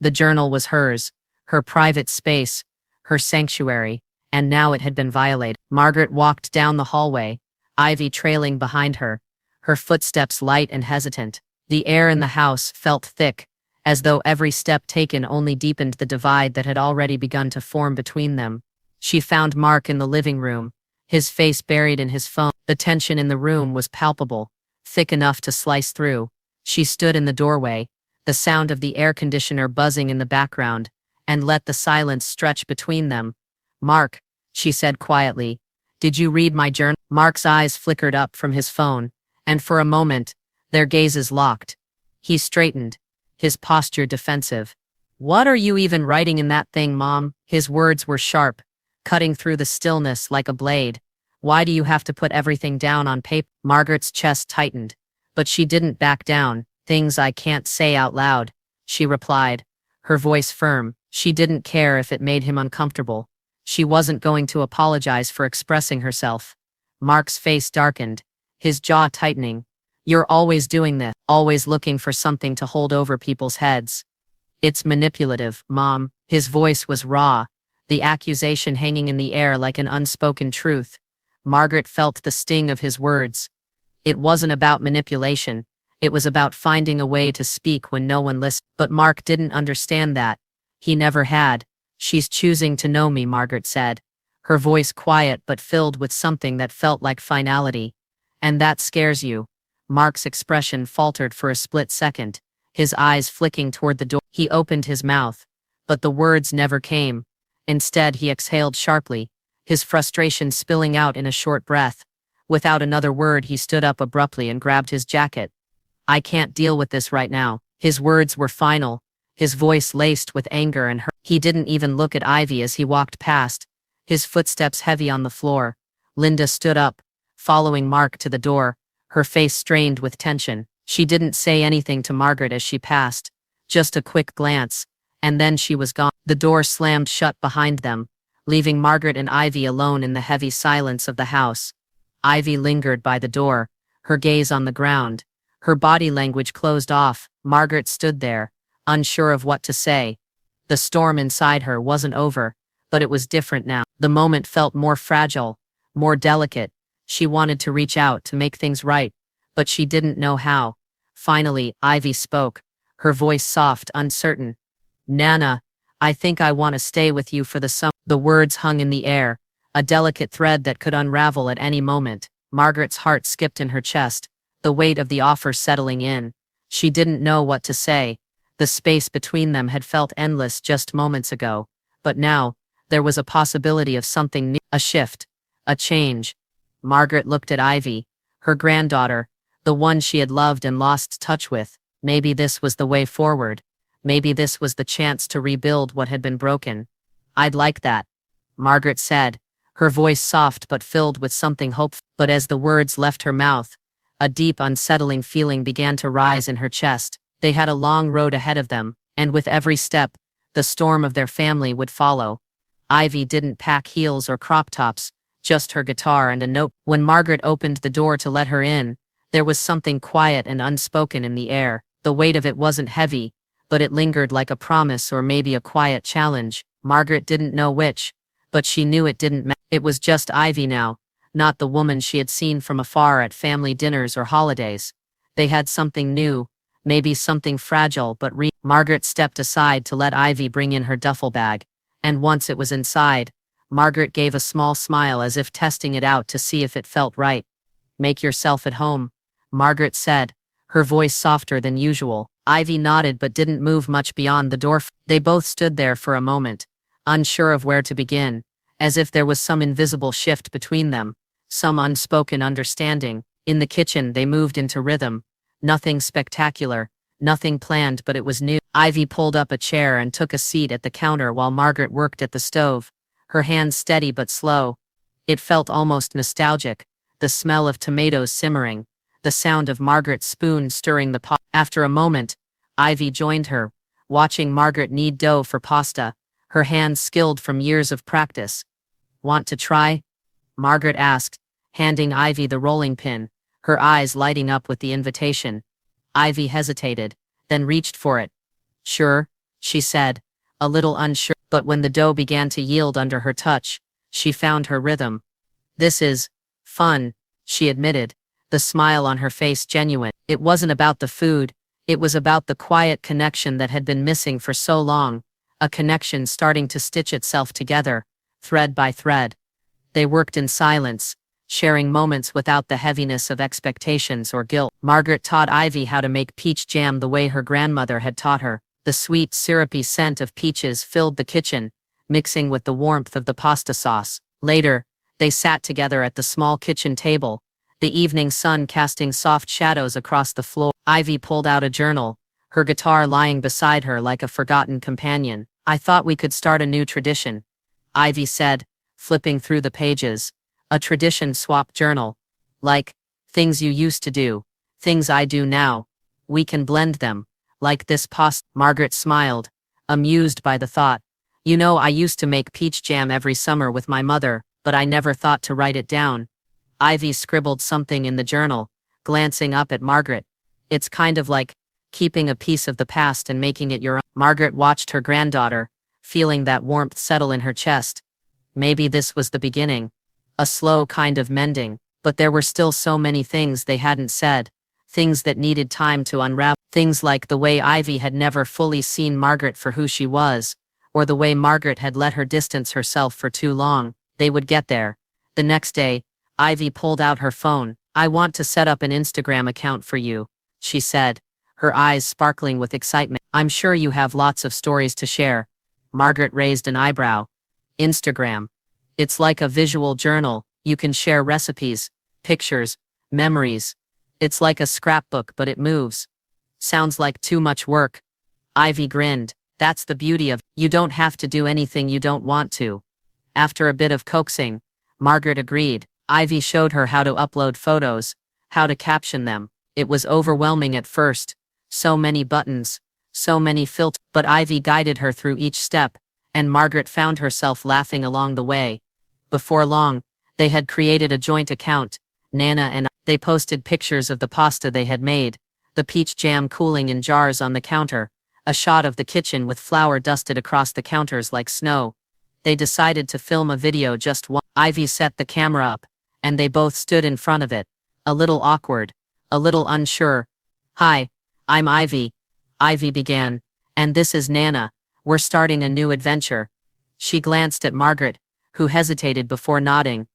The journal was hers, her private space, her sanctuary, and now it had been violated. Margaret walked down the hallway, Ivy trailing behind her, her footsteps light and hesitant. The air in the house felt thick, as though every step taken only deepened the divide that had already begun to form between them. She found Mark in the living room, his face buried in his phone. The tension in the room was palpable, thick enough to slice through. She stood in the doorway, the sound of the air conditioner buzzing in the background, and let the silence stretch between them. "Mark," she said quietly, "did you read my journal?" Mark's eyes flickered up from his phone, and for a moment, their gazes locked. He straightened, his posture defensive. "What are you even writing in that thing, Mom?" His words were sharp, cutting through the stillness like a blade. "Why do you have to put everything down on paper?" Margaret's chest tightened, but she didn't back down. "Things I can't say out loud," she replied, her voice firm. She didn't care if it made him uncomfortable. She wasn't going to apologize for expressing herself. Mark's face darkened, his jaw tightening. "You're always doing this, always looking for something to hold over people's heads." It's manipulative, Mom. His voice was raw, the accusation hanging in the air like an unspoken truth. Margaret felt the sting of his words. It wasn't about manipulation. It was about finding a way to speak when no one listened. But Mark didn't understand that. He never had. She's choosing to know me, Margaret said, her voice quiet but filled with something that felt like finality. And that scares you. Mark's expression faltered for a split second, his eyes flicking toward the door. He opened his mouth, but the words never came. Instead, he exhaled sharply, his frustration spilling out in a short breath. Without another word, he stood up abruptly and grabbed his jacket. I can't deal with this right now. His words were final, his voice laced with anger and hurt. He didn't even look at Ivy as he walked past, his footsteps heavy on the floor. Linda stood up, following Mark to the door, her face strained with tension. She didn't say anything to Margaret as she passed, just a quick glance, and then she was gone. The door slammed shut behind them, leaving Margaret and Ivy alone in the heavy silence of the house. Ivy lingered by the door, her gaze on the ground, her body language closed off. Margaret stood there, unsure of what to say. The storm inside her wasn't over, but it was different now. The moment felt more fragile, more delicate. She wanted to reach out to make things right, but she didn't know how. Finally, Ivy spoke, her voice soft, uncertain. Nana, I think I want to stay with you for the summer. The words hung in the air, a delicate thread that could unravel at any moment. Margaret's heart skipped in her chest, the weight of the offer settling in. She didn't know what to say. The space between them had felt endless just moments ago, but now, there was a possibility of something new, a shift, a change. Margaret looked at Ivy, her granddaughter, the one she had loved and lost touch with. Maybe this was the way forward. Maybe this was the chance to rebuild what had been broken. I'd like that, Margaret said, her voice soft but filled with something hopeful. But as the words left her mouth, a deep, unsettling feeling began to rise in her chest. They had a long road ahead of them, and with every step, the storm of their family would follow. Ivy didn't pack heels or crop tops, just her guitar and a note. When Margaret opened the door to let her in, there was something quiet and unspoken in the air. The weight of it wasn't heavy, but it lingered like a promise or maybe a quiet challenge. Margaret didn't know which, but she knew it didn't matter. It was just Ivy now, not the woman she had seen from afar at family dinners or holidays. They had something new, maybe something fragile but real. Margaret stepped aside to let Ivy bring in her duffel bag, and once it was inside, Margaret gave a small smile as if testing it out to see if it felt right. Make yourself at home, Margaret said, her voice softer than usual. Ivy nodded but didn't move much beyond the door. They both stood there for a moment, unsure of where to begin, as if there was some invisible shift between them, some unspoken understanding. In the kitchen, they moved into rhythm. Nothing spectacular, nothing planned, but it was new. Ivy pulled up a chair and took a seat at the counter while Margaret worked at the stove, her hands steady but slow. It felt almost nostalgic, the smell of tomatoes simmering, the sound of Margaret's spoon stirring the pot. After a moment, Ivy joined her, watching Margaret knead dough for pasta, her hands skilled from years of practice. Want to try? Margaret asked, handing Ivy the rolling pin, her eyes lighting up with the invitation. Ivy hesitated, then reached for it. Sure, she said, a little unsure, but when the dough began to yield under her touch, she found her rhythm. This is fun, she admitted, the smile on her face genuine. It wasn't about the food, it was about the quiet connection that had been missing for so long, a connection starting to stitch itself together, thread by thread. They worked in silence, sharing moments without the heaviness of expectations or guilt. Margaret taught Ivy how to make peach jam the way her grandmother had taught her. The sweet, syrupy scent of peaches filled the kitchen, mixing with the warmth of the pasta sauce. Later, they sat together at the small kitchen table, the evening sun casting soft shadows across the floor. Ivy pulled out a journal, her guitar lying beside her like a forgotten companion. I thought we could start a new tradition, Ivy said, flipping through the pages. A tradition swap journal. Like, things you used to do, things I do now. We can blend them, like this pasta. Margaret smiled, amused by the thought. You know, I used to make peach jam every summer with my mother, but I never thought to write it down. Ivy scribbled something in the journal, glancing up at Margaret. It's kind of like keeping a piece of the past and making it your own. Margaret watched her granddaughter, feeling that warmth settle in her chest. Maybe this was the beginning. A slow kind of mending, but there were still so many things they hadn't said, things that needed time to unravel, things like the way Ivy had never fully seen Margaret for who she was, or the way Margaret had let her distance herself for too long. They would get there. The next day, Ivy pulled out her phone. "I want to set up an Instagram account for you," she said, her eyes sparkling with excitement. "I'm sure you have lots of stories to share." Margaret raised an eyebrow. "Instagram. It's like a visual journal. You can share recipes, pictures, memories. It's like a scrapbook, but it moves." "Sounds like too much work." Ivy grinned. "That's the beauty of it. You don't have to do anything you don't want to." After a bit of coaxing, Margaret agreed. Ivy showed her how to upload photos, how to caption them. It was overwhelming at first. So many buttons, so many filters. But Ivy guided her through each step, and Margaret found herself laughing along the way. Before long, they had created a joint account. Nana and they posted pictures of the pasta they had made, the peach jam cooling in jars on the counter, a shot of the kitchen with flour dusted across the counters like snow. They decided to film a video just once. Ivy set the camera up, and they both stood in front of it, a little awkward, a little unsure. "Hi, I'm Ivy," Ivy began, "and this is Nana. We're starting a new adventure." She glanced at Margaret, who hesitated before nodding.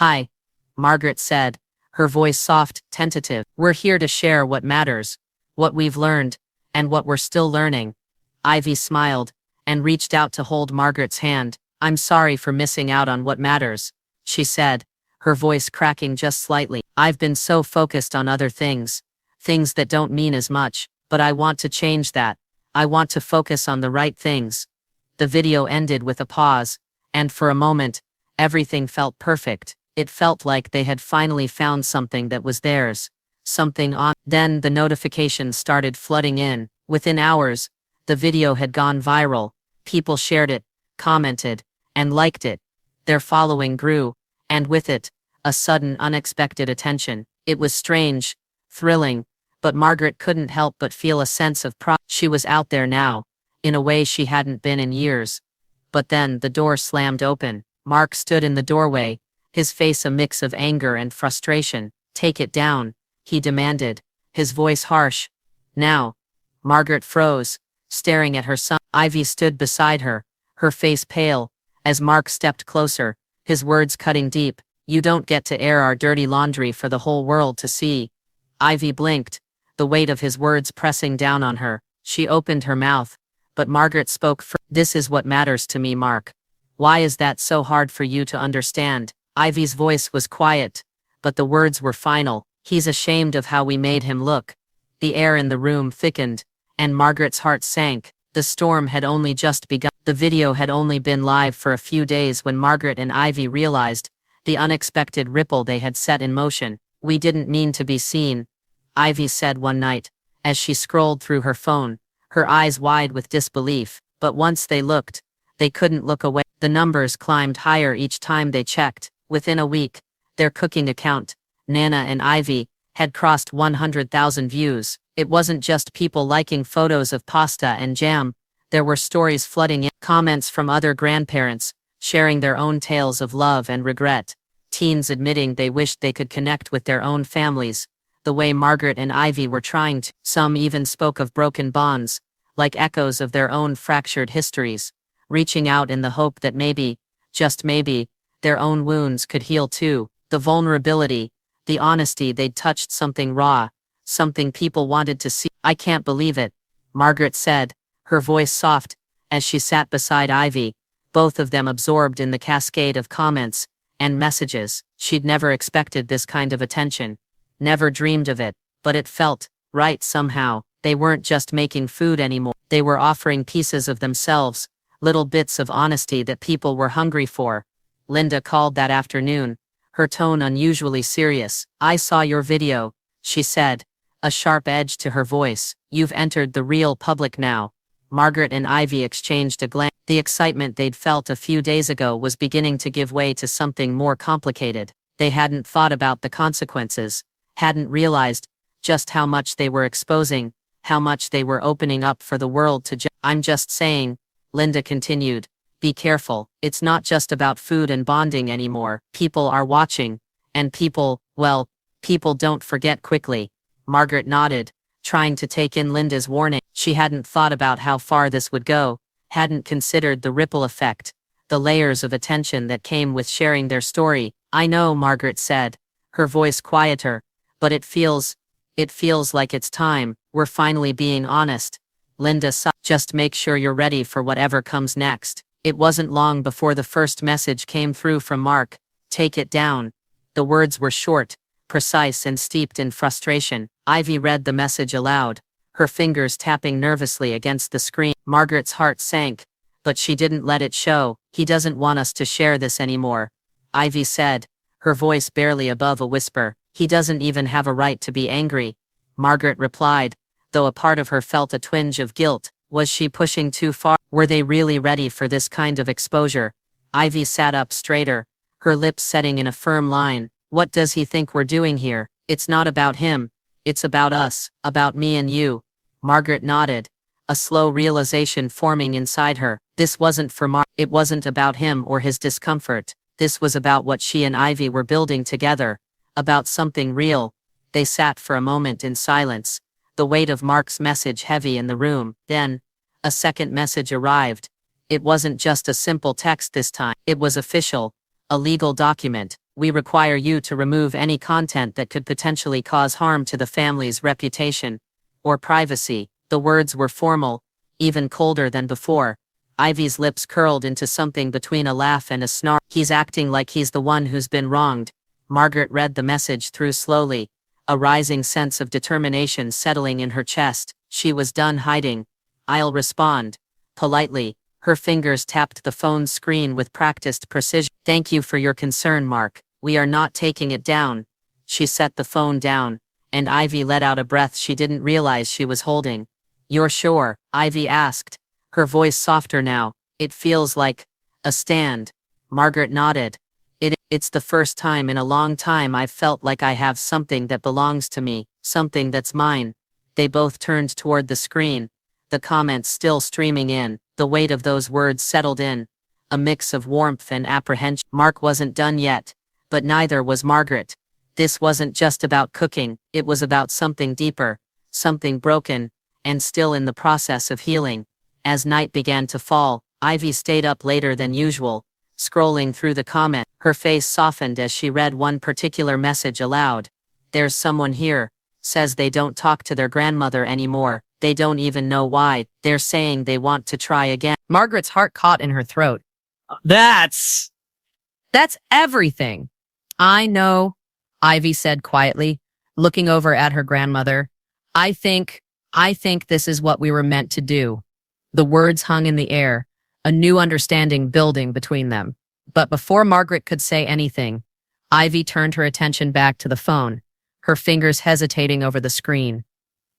"Hi," Margaret said, her voice soft, tentative. "We're here to share what matters, what we've learned, and what we're still learning." Ivy smiled, and reached out to hold Margaret's hand. "I'm sorry for missing out on what matters," she said, her voice cracking just slightly. "I've been so focused on other things, things that don't mean as much, but I want to change that. I want to focus on the right things." The video ended with a pause, and for a moment, everything felt perfect. It felt like they had finally found something that was theirs, something on. Then the notifications started flooding in. Within hours, the video had gone viral. People shared it, commented, and liked it. Their following grew, and with it, a sudden unexpected attention. It was strange, thrilling, but Margaret couldn't help but feel a sense of pride. She was out there now, in a way she hadn't been in years. But then the door slammed open. Mark stood in the doorway, his face a mix of anger and frustration. "Take it down," he demanded, his voice harsh. "Now." Margaret froze, staring at her son. Ivy stood beside her, her face pale, as Mark stepped closer, his words cutting deep. "You don't get to air our dirty laundry for the whole world to see." Ivy blinked, the weight of his words pressing down on her. She opened her mouth, but Margaret spoke first. "This is what matters to me, Mark. Why is that so hard for you to understand?" Ivy's voice was quiet, but the words were final. "He's ashamed of how we made him look." The air in the room thickened, and Margaret's heart sank. The storm had only just begun. The video had only been live for a few days when Margaret and Ivy realized the unexpected ripple they had set in motion. "We didn't mean to be seen," Ivy said one night, as she scrolled through her phone, her eyes wide with disbelief. But once they looked, they couldn't look away. The numbers climbed higher each time they checked. Within a week, their cooking account, Nana and Ivy, had crossed 100,000 views. It wasn't just people liking photos of pasta and jam. There were stories flooding in, comments from other grandparents, sharing their own tales of love and regret, teens admitting they wished they could connect with their own families, the way Margaret and Ivy were trying to. Some even spoke of broken bonds, like echoes of their own fractured histories, reaching out in the hope that maybe, just maybe, their own wounds could heal too. The vulnerability, the honesty, they'd touched something raw, something people wanted to see. "I can't believe it," Margaret said, her voice soft, as she sat beside Ivy, both of them absorbed in the cascade of comments and messages. She'd never expected this kind of attention, never dreamed of it, but it felt right somehow. They weren't just making food anymore. They were offering pieces of themselves, little bits of honesty that people were hungry for. Linda called that afternoon, her tone unusually serious. "I saw your video," she said, a sharp edge to her voice. "You've entered the real public now." Margaret and Ivy exchanged a glance. The excitement they'd felt a few days ago was beginning to give way to something more complicated. They hadn't thought about the consequences, hadn't realized just how much they were exposing, how much they were opening up for the world to I'm just saying, Linda continued. Be careful, it's not just about food and bonding anymore. People are watching. And people, well, people don't forget quickly. Margaret nodded, trying to take in Linda's warning. She hadn't thought about how far this would go, hadn't considered the ripple effect, the layers of attention that came with sharing their story. I know, Margaret said, her voice quieter, but it feels like it's time. We're finally being honest. Linda sighed. Just make sure you're ready for whatever comes next. It wasn't long before the first message came through from Mark. Take it down. The words were short, precise and steeped in frustration. Ivy read the message aloud, her fingers tapping nervously against the screen. Margaret's heart sank, but she didn't let it show. He doesn't want us to share this anymore, Ivy said, her voice barely above a whisper. He doesn't even have a right to be angry, Margaret replied, though a part of her felt a twinge of guilt. Was she pushing too far? Were they really ready for this kind of exposure? Ivy sat up straighter, her lips setting in a firm line. What does he think we're doing here? It's not about him. It's about us, about me and you. Margaret nodded, a slow realization forming inside her. This wasn't for Mark. It wasn't about him or his discomfort. This was about what she and Ivy were building together, about something real. They sat for a moment in silence, the weight of Mark's message heavy in the room. Then, a second message arrived. It wasn't just a simple text this time. It was official, a legal document. We require you to remove any content that could potentially cause harm to the family's reputation or privacy. The words were formal, even colder than before. Ivy's lips curled into something between a laugh and a snarl. He's acting like he's the one who's been wronged. Margaret read the message through slowly, a rising sense of determination settling in her chest. She was done hiding. I'll respond. Politely, her fingers tapped the phone's screen with practiced precision. Thank you for your concern, Mark. We are not taking it down. She set the phone down, and Ivy let out a breath she didn't realize she was holding. You're sure? Ivy asked, her voice softer now. It feels like a stand. Margaret nodded. It's the first time in a long time I've felt like I have something that belongs to me, something that's mine. They both turned toward the screen, the comments still streaming in. The weight of those words settled in, a mix of warmth and apprehension. Mark wasn't done yet, but neither was Margaret. This wasn't just about cooking, it was about something deeper, something broken, and still in the process of healing. As night began to fall, Ivy stayed up later than usual, scrolling through the comments. Her face softened as she read one particular message aloud. There's someone here, says they don't talk to their grandmother anymore. They don't even know why. They're saying they want to try again. Margaret's heart caught in her throat. That's everything. I know, Ivy said quietly, looking over at her grandmother. I think this is what we were meant to do. The words hung in the air, a new understanding building between them. But before Margaret could say anything, Ivy turned her attention back to the phone, her fingers hesitating over the screen.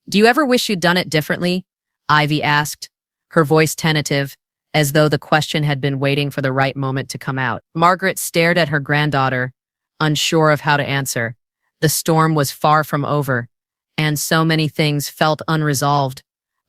Do you ever wish you'd done it differently? Ivy asked, her voice tentative, as though the question had been waiting for the right moment to come out. Margaret stared at her granddaughter, unsure of how to answer. The storm was far from over, and so many things felt unresolved.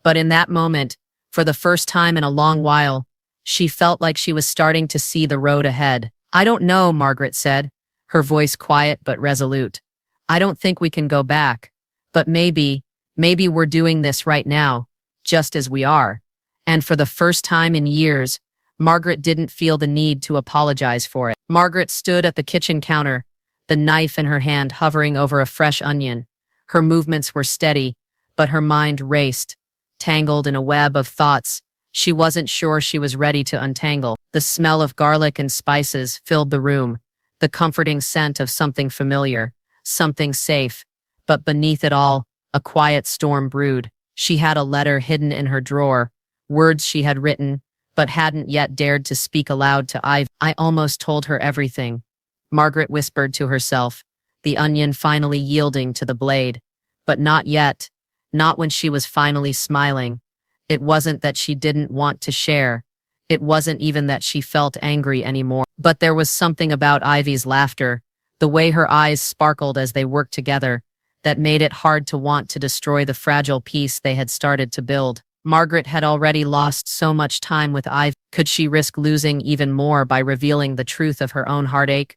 But in that moment, for the first time in a long while, she felt like she was starting to see the road ahead. I don't know, Margaret said, her voice quiet but resolute. I don't think we can go back, but maybe we're doing this right now, just as we are. And for the first time in years, Margaret didn't feel the need to apologize for it. Margaret stood at the kitchen counter, the knife in her hand hovering over a fresh onion. Her movements were steady, but her mind raced, tangled in a web of thoughts she wasn't sure she was ready to untangle. The smell of garlic and spices filled the room, the comforting scent of something familiar, something safe. But beneath it all, a quiet storm brewed. She had a letter hidden in her drawer, words she had written, but hadn't yet dared to speak aloud to Ivy. I almost told her everything, Margaret whispered to herself, the onion finally yielding to the blade. But not yet, not when she was finally smiling. It wasn't that she didn't want to share. It wasn't even that she felt angry anymore. But there was something about Ivy's laughter, the way her eyes sparkled as they worked together, that made it hard to want to destroy the fragile peace they had started to build. Margaret had already lost so much time with Ivy. Could she risk losing even more by revealing the truth of her own heartache?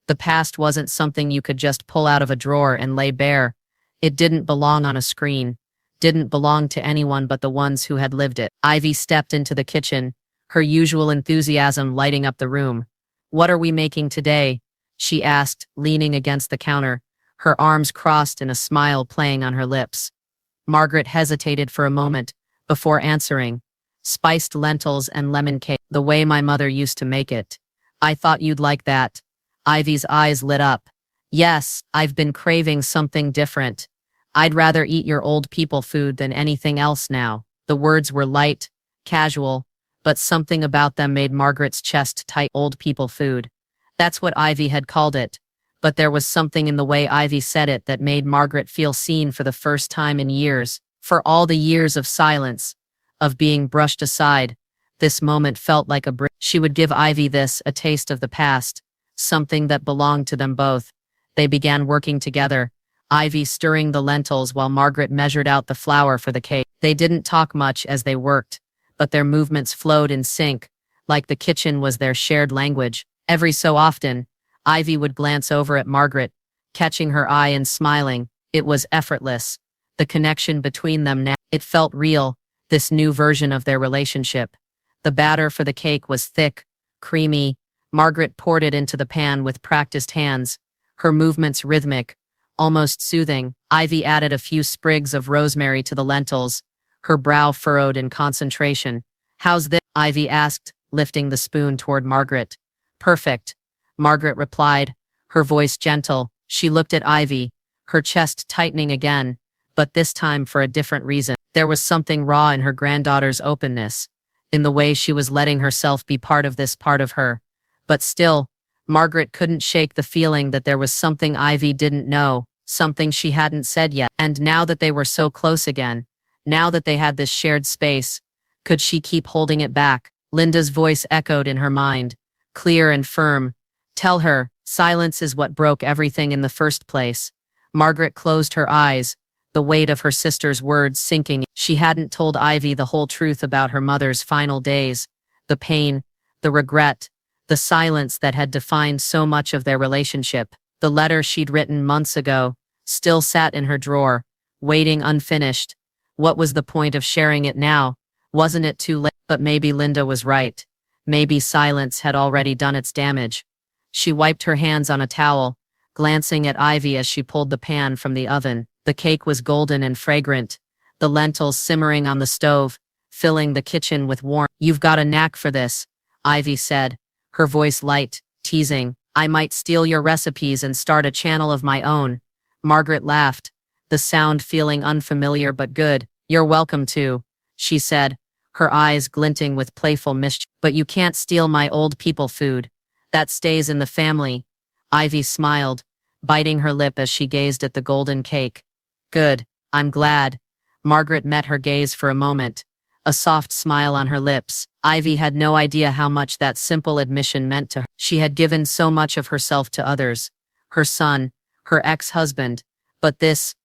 The past wasn't something you could just pull out of a drawer and lay bare. It didn't belong on a screen, didn't belong to anyone but the ones who had lived it. Ivy stepped into the kitchen, her usual enthusiasm lighting up the room. "What are we making today?" she asked, leaning against the counter, her arms crossed and a smile playing on her lips. Margaret hesitated for a moment before answering. "Spiced lentils and lemon cake, the way my mother used to make it." "I thought you'd like that." Ivy's eyes lit up. "Yes, I've been craving something different. I'd rather eat your old people food than anything else now." The words were light, casual, but something about them made Margaret's chest tight. Old people food. That's what Ivy had called it. But there was something in the way Ivy said it that made Margaret feel seen for the first time in years. For all the years of silence, of being brushed aside, this moment felt like a break. She would give Ivy this, a taste of the past, something that belonged to them both. They began working together, Ivy stirring the lentils while Margaret measured out the flour for the cake. They didn't talk much as they worked, but their movements flowed in sync, like the kitchen was their shared language. Every so often, Ivy would glance over at Margaret, catching her eye and smiling. It was effortless. The connection between them now, it felt real, this new version of their relationship. The batter for the cake was thick, creamy. Margaret poured it into the pan with practiced hands, her movements rhythmic, almost soothing. Ivy added a few sprigs of rosemary to the lentils, her brow furrowed in concentration. "How's this?" Ivy asked, lifting the spoon toward Margaret. "Perfect," Margaret replied, her voice gentle. She looked at Ivy, her chest tightening again, but this time for a different reason. There was something raw in her granddaughter's openness, in the way she was letting herself be part of this part of her. But still, Margaret couldn't shake the feeling that there was something Ivy didn't know, something she hadn't said yet. And now that they were so close again, now that they had this shared space, could she keep holding it back? Linda's voice echoed in her mind, clear and firm. "Tell her, silence is what broke everything in the first place." Margaret closed her eyes, the weight of her sister's words sinking. She hadn't told Ivy the whole truth about her mother's final days, the pain, the regret, the silence that had defined so much of their relationship. The letter she'd written months ago still sat in her drawer, waiting unfinished. What was the point of sharing it now? Wasn't it too late? But maybe Linda was right. Maybe silence had already done its damage. She wiped her hands on a towel, glancing at Ivy as she pulled the pan from the oven. The cake was golden and fragrant, the lentils simmering on the stove, filling the kitchen with warmth. "You've got a knack for this," Ivy said, her voice light, teasing. "I might steal your recipes and start a channel of my own." Margaret laughed, the sound feeling unfamiliar but good. "You're welcome to," she said, her eyes glinting with playful mischief. "But you can't steal my old people food. That stays in the family." Ivy smiled, biting her lip as she gazed at the golden cake. "Good, I'm glad." Margaret met her gaze for a moment, a soft smile on her lips. Ivy had no idea how much that simple admission meant to her. She had given so much of herself to others, her son, her ex-husband. But this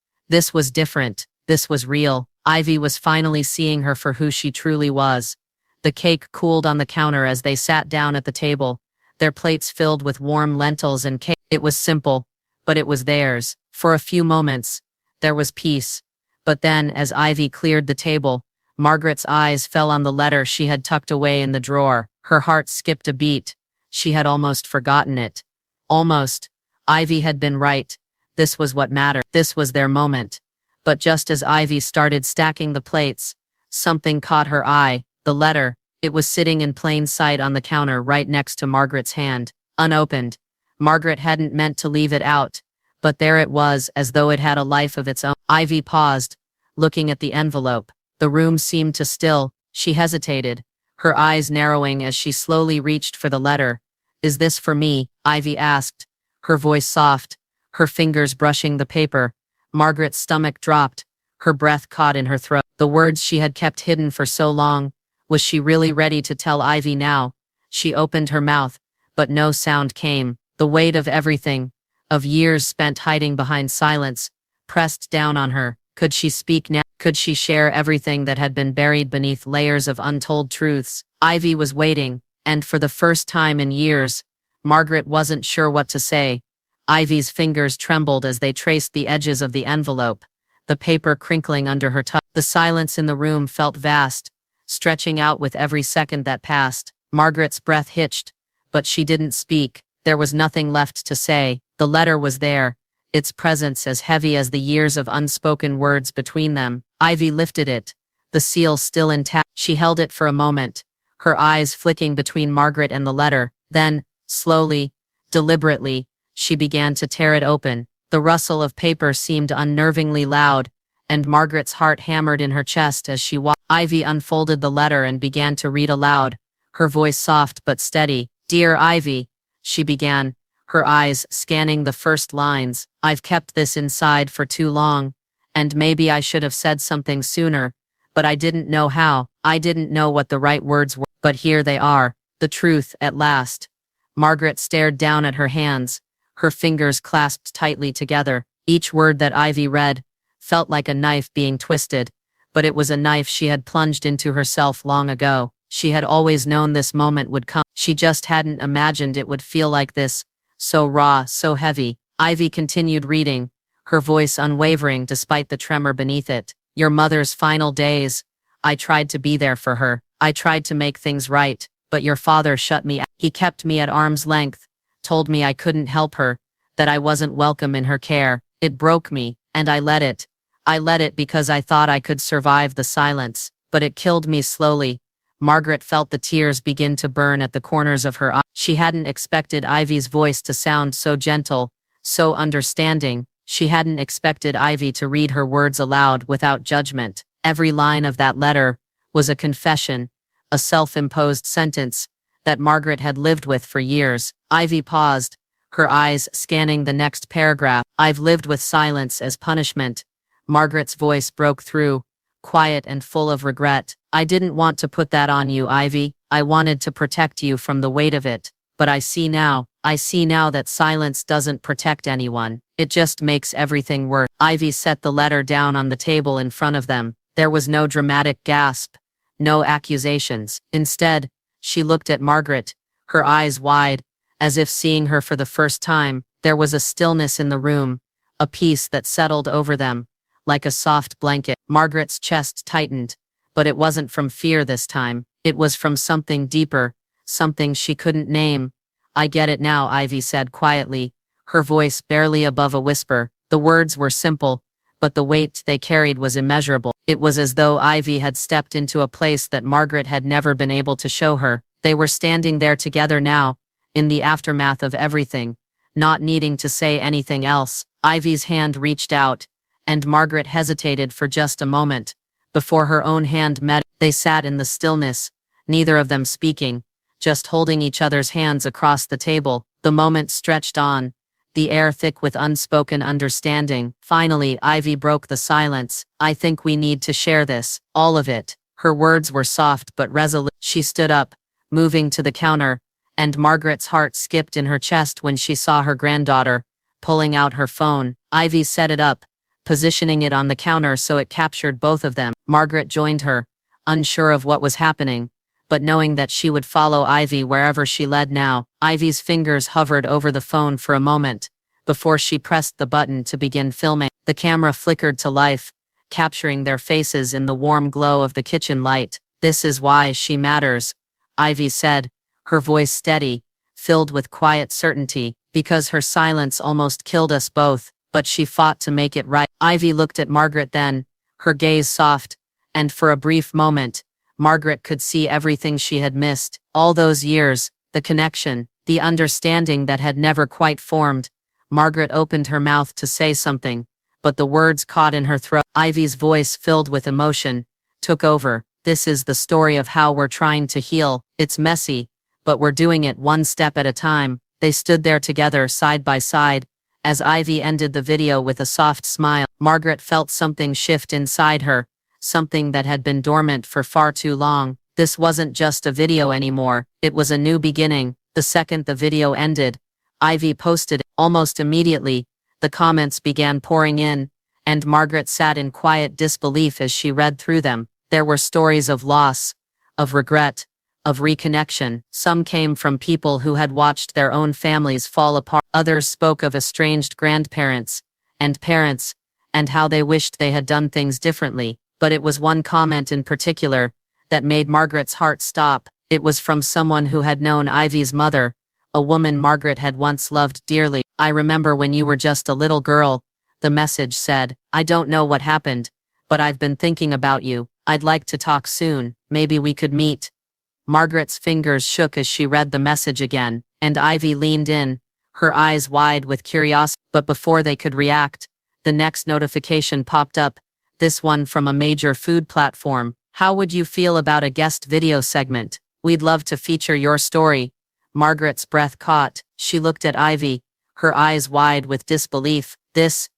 was different. This was real. Ivy was finally seeing her for who she truly was. The cake cooled on the counter as they sat down at the table, their plates filled with warm lentils and cake. It was simple, but it was theirs. For a few moments, there was peace. But then, as Ivy cleared the table, Margaret's eyes fell on the letter she had tucked away in the drawer. Her heart skipped a beat. She had almost forgotten it. Almost. Ivy had been right. This was what mattered. This was their moment. But just as Ivy started stacking the plates, something caught her eye. The letter. It was sitting in plain sight on the counter right next to Margaret's hand, unopened. Margaret hadn't meant to leave it out, but there it was, as though it had a life of its own. Ivy paused, looking at the envelope. The room seemed to still. She hesitated, her eyes narrowing as she slowly reached for the letter. "Is this for me?" Ivy asked, her voice soft, her fingers brushing the paper. Margaret's stomach dropped, her breath caught in her throat. The words she had kept hidden for so long. Was she really ready to tell Ivy now? She opened her mouth, but no sound came. The weight of everything, of years spent hiding behind silence, pressed down on her. Could she speak now? Could she share everything that had been buried beneath layers of untold truths? Ivy was waiting, and for the first time in years, Margaret wasn't sure what to say. Ivy's fingers trembled as they traced the edges of the envelope, the paper crinkling under her touch. The silence in the room felt vast, stretching out with every second that passed. Margaret's breath hitched, but she didn't speak. There was nothing left to say. The letter was there, its presence as heavy as the years of unspoken words between them. Ivy lifted it, the seal still intact. She held it for a moment, her eyes flicking between Margaret and the letter. Then, slowly, deliberately, she began to tear it open. The rustle of paper seemed unnervingly loud, and Margaret's heart hammered in her chest as she watched. Ivy unfolded the letter and began to read aloud, her voice soft but steady. "Dear Ivy," she began, her eyes scanning the first lines. "I've kept this inside for too long, and maybe I should have said something sooner, but I didn't know how. I didn't know what the right words were. But here they are, the truth at last." Margaret stared down at her hands, her fingers clasped tightly together. Each word that Ivy read felt like a knife being twisted, but it was a knife she had plunged into herself long ago. She had always known this moment would come. She just hadn't imagined it would feel like this, so raw, so heavy. Ivy continued reading, her voice unwavering despite the tremor beneath it. "Your mother's final days. I tried to be there for her. I tried to make things right, but your father shut me out. He kept me at arm's length, told me I couldn't help her, that I wasn't welcome in her care. It broke me, and I let it. I let it because I thought I could survive the silence, but it killed me slowly." Margaret felt the tears begin to burn at the corners of her eyes. She hadn't expected Ivy's voice to sound so gentle, so understanding. She hadn't expected Ivy to read her words aloud without judgment. Every line of that letter was a confession, a self-imposed sentence that Margaret had lived with for years. Ivy paused, her eyes scanning the next paragraph. "I've lived with silence as punishment." Margaret's voice broke through, quiet and full of regret. "I didn't want to put that on you, Ivy. I wanted to protect you from the weight of it. But I see now that silence doesn't protect anyone. It just makes everything worse." Ivy set the letter down on the table in front of them. There was no dramatic gasp, no accusations. Instead, she looked at Margaret, her eyes wide, as if seeing her for the first time. There was a stillness in the room, a peace that settled over them, like a soft blanket. Margaret's chest tightened, but it wasn't from fear this time. It was from something deeper, something she couldn't name. "I get it now," Ivy said quietly, her voice barely above a whisper. The words were simple, but the weight they carried was immeasurable. It was as though Ivy had stepped into a place that Margaret had never been able to show her. They were standing there together now, in the aftermath of everything, not needing to say anything else. Ivy's hand reached out, and Margaret hesitated for just a moment. Before her own hand met, they sat in the stillness, neither of them speaking, just holding each other's hands across the table. The moment stretched on, the air thick with unspoken understanding. Finally, Ivy broke the silence. "I think we need to share this, all of it." Her words were soft but resolute. She stood up, moving to the counter, and Margaret's heart skipped in her chest when she saw her granddaughter, pulling out her phone. Ivy set it up, positioning it on the counter so it captured both of them. Margaret joined her, unsure of what was happening, but knowing that she would follow Ivy wherever she led now. Ivy's fingers hovered over the phone for a moment, before she pressed the button to begin filming. The camera flickered to life, capturing their faces in the warm glow of the kitchen light. "This is why she matters," Ivy said, her voice steady, filled with quiet certainty. "Because her silence almost killed us both, but she fought to make it right." Ivy looked at Margaret then, her gaze soft, and for a brief moment, Margaret could see everything she had missed. All those years, the connection, the understanding that had never quite formed. Margaret opened her mouth to say something, but the words caught in her throat. Ivy's voice, filled with emotion, took over. "This is the story of how we're trying to heal. It's messy, but we're doing it one step at a time." They stood there together, side by side, as Ivy ended the video with a soft smile. Margaret felt something shift inside her, something that had been dormant for far too long. This wasn't just a video anymore, it was a new beginning. The second the video ended, Ivy posted it. Almost immediately, the comments began pouring in, and Margaret sat in quiet disbelief as she read through them. There were stories of loss, of regret, of reconnection. Some came from people who had watched their own families fall apart. Others spoke of estranged grandparents and parents, and how they wished they had done things differently. But it was one comment in particular that made Margaret's heart stop. It was from someone who had known Ivy's mother, a woman Margaret had once loved dearly. "I remember when you were just a little girl," the message said. "I don't know what happened, but I've been thinking about you. I'd like to talk soon. Maybe we could meet." Margaret's fingers shook as she read the message again, and Ivy leaned in, her eyes wide with curiosity. But before they could react, the next notification popped up, this one from a major food platform. "How would you feel about a guest video segment? We'd love to feature your story." Margaret's breath caught. She looked at Ivy, her eyes wide with disbelief. This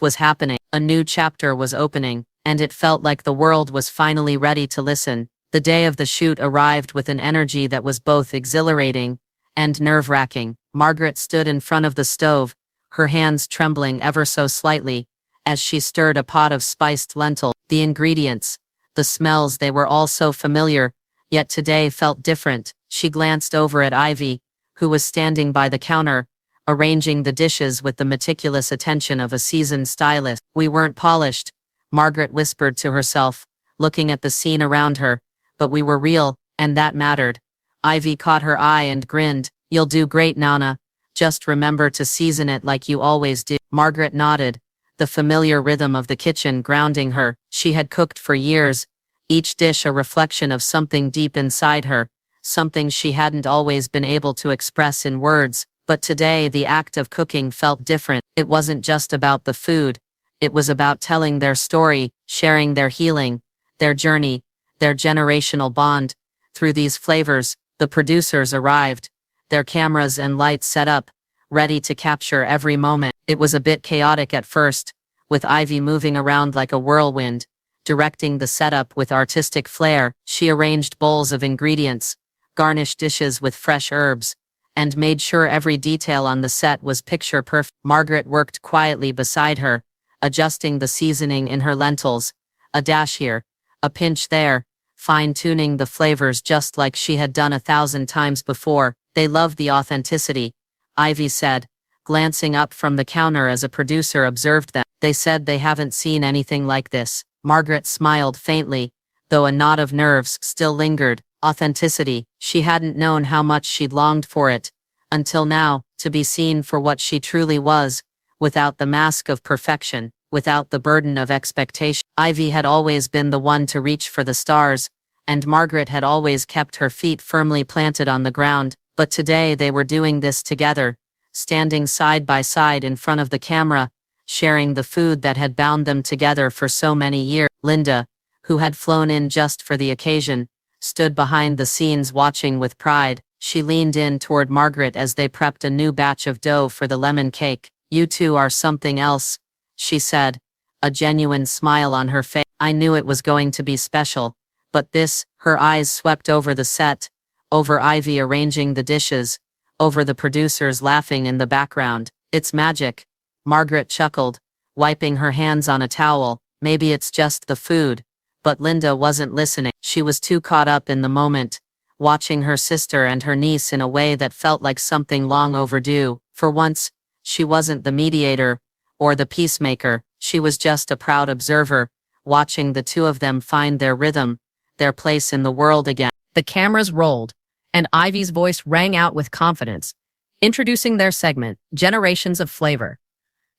was happening. A new chapter was opening, and it felt like the world was finally ready to listen. The day of the shoot arrived with an energy that was both exhilarating and nerve-wracking. Margaret stood in front of the stove, her hands trembling ever so slightly, as she stirred a pot of spiced lentils. The ingredients, the smells, they were all so familiar, yet today felt different. She glanced over at Ivy, who was standing by the counter, arranging the dishes with the meticulous attention of a seasoned stylist. "We weren't polished," Margaret whispered to herself, looking at the scene around her, "but we were real, and that mattered." Ivy caught her eye and grinned. "You'll do great, Nana. Just remember to season it like you always do." Margaret nodded, the familiar rhythm of the kitchen grounding her. She had cooked for years, each dish a reflection of something deep inside her, something she hadn't always been able to express in words. But today the act of cooking felt different. It wasn't just about the food. It was about telling their story, sharing their healing, their journey, their generational bond. Through these flavors, the producers arrived, their cameras and lights set up, ready to capture every moment. It was a bit chaotic at first, with Ivy moving around like a whirlwind, directing the setup with artistic flair. She arranged bowls of ingredients, garnished dishes with fresh herbs, and made sure every detail on the set was picture perfect. Margaret worked quietly beside her, adjusting the seasoning in her lentils, a dash here, a pinch there, fine-tuning the flavors just like she had done 1,000 times before. "They love the authenticity," Ivy said, glancing up from the counter as a producer observed them. "They said they haven't seen anything like this." Margaret smiled faintly, though a knot of nerves still lingered. Authenticity. She hadn't known how much she'd longed for it, until now, to be seen for what she truly was, without the mask of perfection, without the burden of expectation. Ivy had always been the one to reach for the stars, and Margaret had always kept her feet firmly planted on the ground. But today they were doing this together, standing side by side in front of the camera, sharing the food that had bound them together for so many years. Linda, who had flown in just for the occasion, stood behind the scenes watching with pride. She leaned in toward Margaret as they prepped a new batch of dough for the lemon cake. "You two are something else," she said, a genuine smile on her face. "I knew it was going to be special, but this," her eyes swept over the set, over Ivy arranging the dishes, over the producers laughing in the background. "It's magic." Margaret chuckled, wiping her hands on a towel. "Maybe it's just the food." But Linda wasn't listening. She was too caught up in the moment, watching her sister and her niece in a way that felt like something long overdue. For once, she wasn't the mediator or the peacemaker. She was just a proud observer, watching the two of them find their rhythm, their place in the world again. The cameras rolled, and Ivy's voice rang out with confidence, introducing their segment, Generations of Flavor.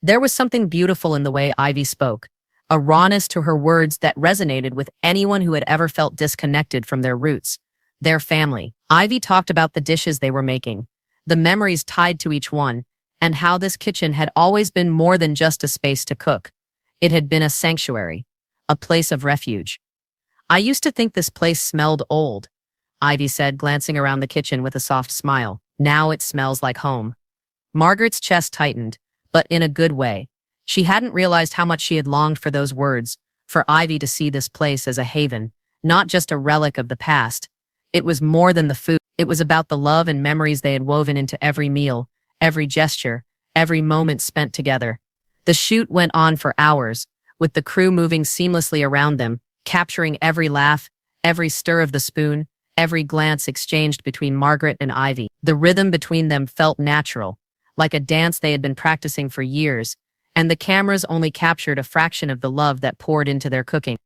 There was something beautiful in the way Ivy spoke, a rawness to her words that resonated with anyone who had ever felt disconnected from their roots, their family. Ivy talked about the dishes they were making, the memories tied to each one, and how this kitchen had always been more than just a space to cook. It had been a sanctuary, a place of refuge. "I used to think this place smelled old," Ivy said, glancing around the kitchen with a soft smile. "Now it smells like home." Margaret's chest tightened, but in a good way. She hadn't realized how much she had longed for those words, for Ivy to see this place as a haven, not just a relic of the past. It was more than the food. It was about the love and memories they had woven into every meal, every gesture, every moment spent together. The shoot went on for hours, with the crew moving seamlessly around them, capturing every laugh, every stir of the spoon, every glance exchanged between Margaret and Ivy. The rhythm between them felt natural, like a dance they had been practicing for years, and the cameras only captured a fraction of the love that poured into their cooking.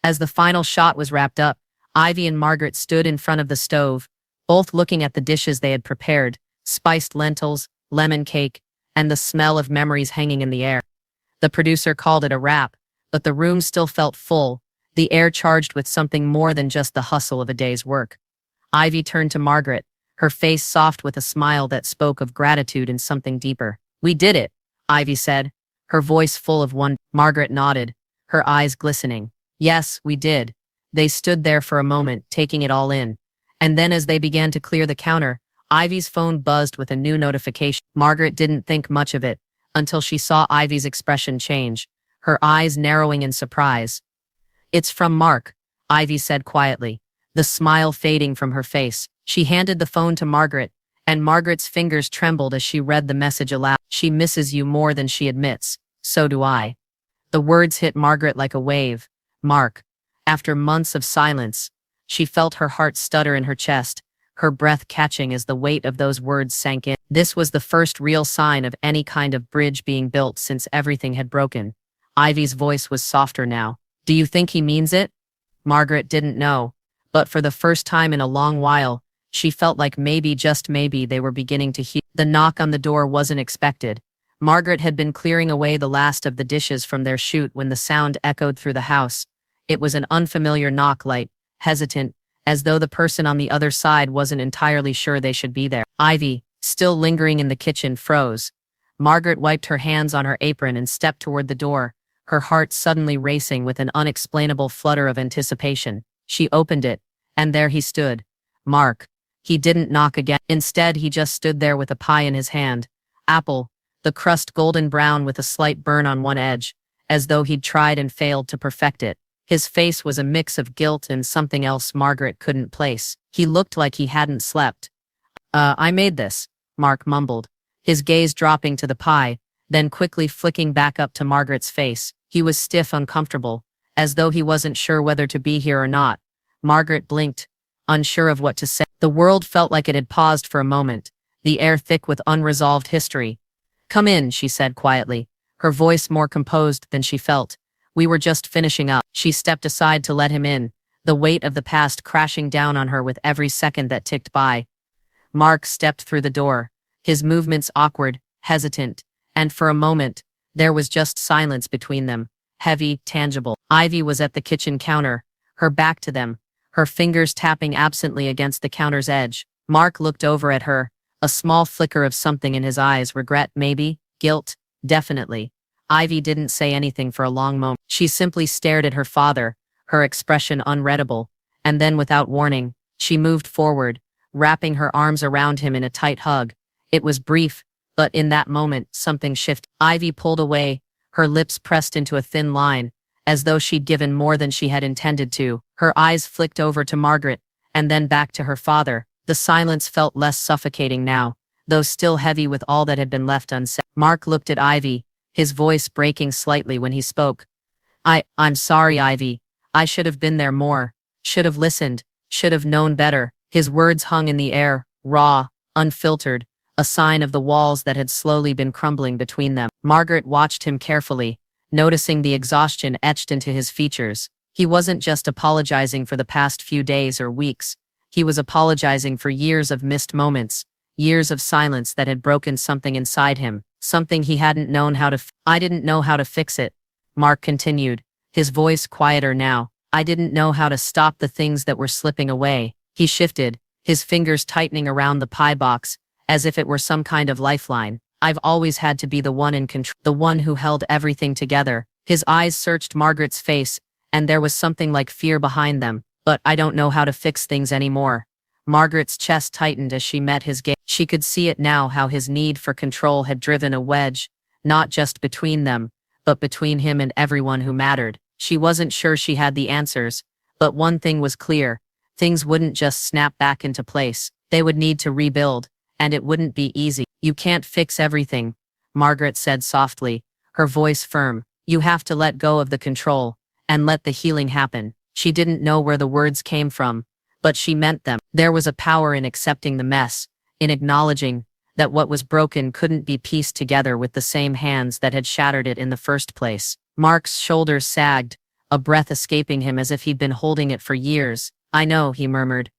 As the final shot was wrapped up, Ivy and Margaret stood in front of the stove, both looking at the dishes they had prepared, spiced lentils, lemon cake, and the smell of memories hanging in the air. The producer called it a wrap, but the room still felt full, the air charged with something more than just the hustle of a day's work. Ivy turned to Margaret, her face soft with a smile that spoke of gratitude and something deeper. "We did it," Ivy said, her voice full of wonder. Margaret nodded, her eyes glistening. "Yes, we did." They stood there for a moment, taking it all in. And then as they began to clear the counter, Ivy's phone buzzed with a new notification. Margaret didn't think much of it until she saw Ivy's expression change, her eyes narrowing in surprise. "It's from Mark," Ivy said quietly, the smile fading from her face. She handed the phone to Margaret, and Margaret's fingers trembled as she read the message aloud. "She misses you more than she admits. So do I." The words hit Margaret like a wave. Mark. After months of silence, she felt her heart stutter in her chest, her breath catching as the weight of those words sank in. This was the first real sign of any kind of bridge being built since everything had broken. Ivy's voice was softer now. "Do you think he means it?" Margaret didn't know, but for the first time in a long while, she felt like maybe, just maybe, they were beginning to heal. The knock on the door wasn't expected. Margaret had been clearing away the last of the dishes from their shoot when the sound echoed through the house. It was an unfamiliar knock, light, hesitant, as though the person on the other side wasn't entirely sure they should be there. Ivy, still lingering in the kitchen, froze. Margaret wiped her hands on her apron and stepped toward the door, her heart suddenly racing with an unexplainable flutter of anticipation. She opened it, and there he stood. Mark. He didn't knock again. Instead, he just stood there with a pie in his hand. Apple, the crust golden brown with a slight burn on one edge, as though he'd tried and failed to perfect it. His face was a mix of guilt and something else Margaret couldn't place. He looked like he hadn't slept. I made this," Mark mumbled, his gaze dropping to the pie, then quickly flicking back up to Margaret's face. He was stiff, uncomfortable, as though he wasn't sure whether to be here or not. Margaret blinked, unsure of what to say. The world felt like it had paused for a moment, the air thick with unresolved history. "Come in," she said quietly, her voice more composed than she felt. "We were just finishing up." She stepped aside to let him in, the weight of the past crashing down on her with every second that ticked by. Mark stepped through the door, his movements awkward, hesitant, and for a moment, there was just silence between them, heavy, tangible. Ivy was at the kitchen counter, her back to them, her fingers tapping absently against the counter's edge. Mark looked over at her, a small flicker of something in his eyes. Regret, maybe? Guilt? Definitely. Ivy didn't say anything for a long moment. She simply stared at her father, her expression unreadable, and then without warning, she moved forward, wrapping her arms around him in a tight hug. It was brief, but in that moment, something shifted. Ivy pulled away, her lips pressed into a thin line, as though she'd given more than she had intended to. Her eyes flicked over to Margaret, and then back to her father. The silence felt less suffocating now, though still heavy with all that had been left unsaid. Mark looked at Ivy, his voice breaking slightly when he spoke. I'm sorry, Ivy. I should have been there more. Should have listened. Should have known better." His words hung in the air, raw, unfiltered, a sign of the walls that had slowly been crumbling between them. Margaret watched him carefully, noticing the exhaustion etched into his features. He wasn't just apologizing for the past few days or weeks. He was apologizing for years of missed moments, years of silence that had broken something inside him, something he hadn't known how to I didn't know how to fix it, Mark continued, his voice quieter now. "I didn't know how to stop the things that were slipping away." He shifted, his fingers tightening around the pie box, as if it were some kind of lifeline. "I've always had to be the one in control, the one who held everything together." His eyes searched Margaret's face, and there was something like fear behind them. "But I don't know how to fix things anymore." Margaret's chest tightened as she met his gaze. She could see it now, how his need for control had driven a wedge, not just between them, but between him and everyone who mattered. She wasn't sure she had the answers, but one thing was clear. Things wouldn't just snap back into place. They would need to rebuild, and it wouldn't be easy. "You can't fix everything," Margaret said softly, her voice firm. You have to let go of the control and let the healing happen. She didn't know where the words came from, but she meant them. There was a power in accepting the mess, in acknowledging that what was broken couldn't be pieced together with the same hands that had shattered it in the first place. Mark's shoulders sagged, a breath escaping him as if he'd been holding it for years. I know, he murmured.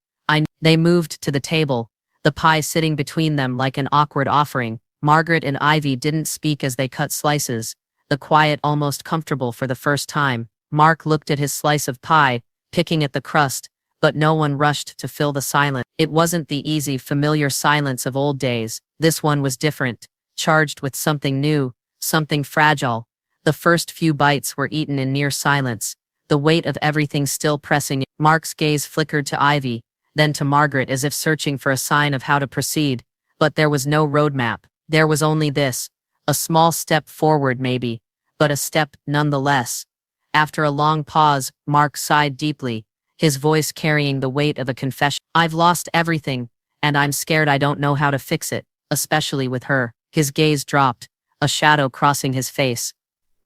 They moved to the table, the pie sitting between them like an awkward offering. Margaret and Ivy didn't speak as they cut slices, the quiet almost comfortable for the first time. Mark looked at his slice of pie, picking at the crust, but no one rushed to fill the silence. It wasn't the easy, familiar silence of old days. This one was different, charged with something new, something fragile. The first few bites were eaten in near silence, the weight of everything still pressing. Mark's gaze flickered to Ivy, then to Margaret as if searching for a sign of how to proceed. But there was no roadmap. There was only this. A small step forward maybe, but a step nonetheless. After a long pause, Mark sighed deeply, his voice carrying the weight of a confession. I've lost everything, and I'm scared I don't know how to fix it, especially with her. His gaze dropped, a shadow crossing his face.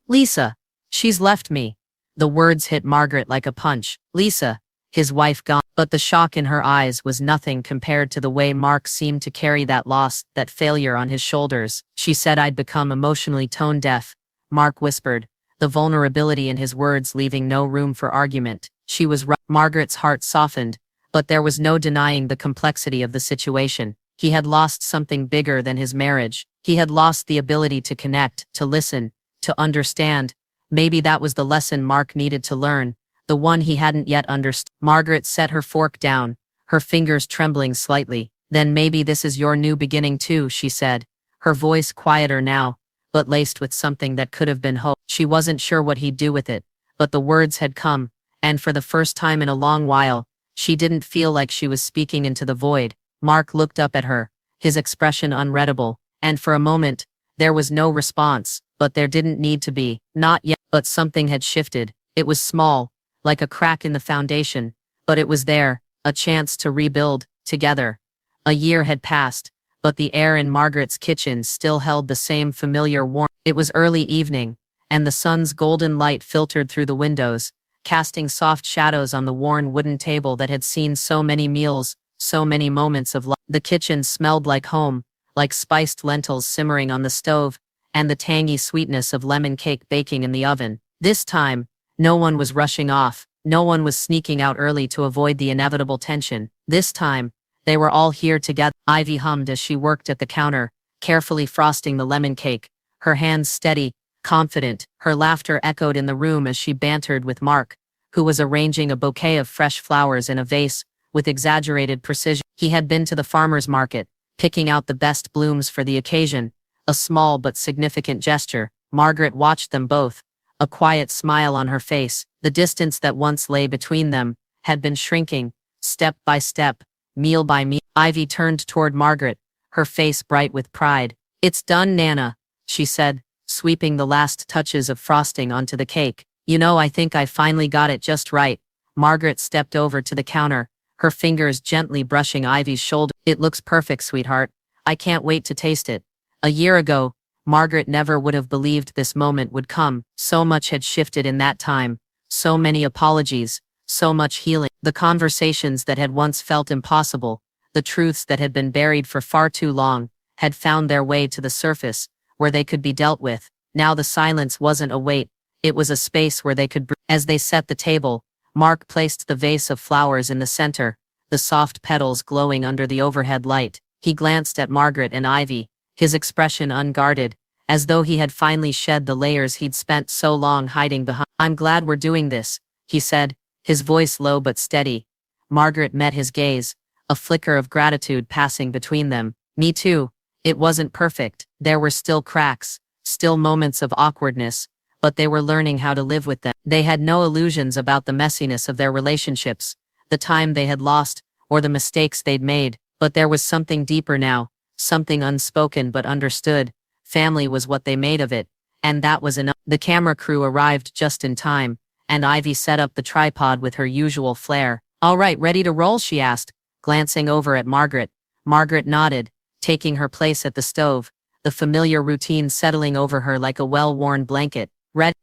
Lisa. She's left me. The words hit Margaret like a punch. Lisa. His wife gone. But the shock in her eyes was nothing compared to the way Mark seemed to carry that loss, that failure on his shoulders. She said I'd become emotionally tone deaf, Mark whispered, the vulnerability in his words leaving no room for argument. She was right. Margaret's heart softened, but there was no denying the complexity of the situation. He had lost something bigger than his marriage. He had lost the ability to connect, to listen, to understand. Maybe that was the lesson Mark needed to learn, the one he hadn't yet understood. Margaret set her fork down, her fingers trembling slightly. Then maybe this is your new beginning too, she said, her voice quieter now, but laced with something that could have been hope. She wasn't sure what he'd do with it, but the words had come, and for the first time in a long while, she didn't feel like she was speaking into the void. Mark looked up at her, his expression unreadable, and for a moment, there was no response, but there didn't need to be. Not yet, but something had shifted. It was small, like a crack in the foundation, but it was there, a chance to rebuild, together. A year had passed, but the air in Margaret's kitchen still held the same familiar warmth. It was early evening, and the sun's golden light filtered through the windows, casting soft shadows on the worn wooden table that had seen so many meals, so many moments of life. The kitchen smelled like home, like spiced lentils simmering on the stove, and the tangy sweetness of lemon cake baking in the oven. This time, no one was rushing off, no one was sneaking out early to avoid the inevitable tension. This time, they were all here together. Ivy hummed as she worked at the counter, carefully frosting the lemon cake, her hands steady, confident. Her laughter echoed in the room as she bantered with Mark, who was arranging a bouquet of fresh flowers in a vase with exaggerated precision. He had been to the farmer's market, picking out the best blooms for the occasion, a small but significant gesture. Margaret watched them both, a quiet smile on her face. The distance that once lay between them had been shrinking, step by step, meal by meal. Ivy turned toward Margaret, her face bright with pride. It's done, Nana, she said, sweeping the last touches of frosting onto the cake. You know, I think I finally got it just right. Margaret stepped over to the counter, her fingers gently brushing Ivy's shoulder. It looks perfect, sweetheart. I can't wait to taste it. A year ago, Margaret never would have believed this moment would come. So much had shifted in that time. So many apologies. So much healing. The conversations that had once felt impossible, the truths that had been buried for far too long, had found their way to the surface, where they could be dealt with. Now the silence wasn't a weight. It was a space where they could breathe. As they set the table, Mark placed the vase of flowers in the center, the soft petals glowing under the overhead light. He glanced at Margaret and Ivy, his expression unguarded, as though he had finally shed the layers he'd spent so long hiding behind. I'm glad we're doing this, he said, his voice low but steady. Margaret met his gaze, a flicker of gratitude passing between them. Me too. It wasn't perfect. There were still cracks, still moments of awkwardness, but they were learning how to live with them. They had no illusions about the messiness of their relationships, the time they had lost, or the mistakes they'd made, but there was something deeper now, something unspoken but understood. Family was what they made of it, and that was enough. The camera crew arrived just in time, and Ivy set up the tripod with her usual flair. All right, ready to roll, she asked, glancing over at Margaret. Margaret nodded, taking her place at the stove, the familiar routine settling over her like a well-worn blanket.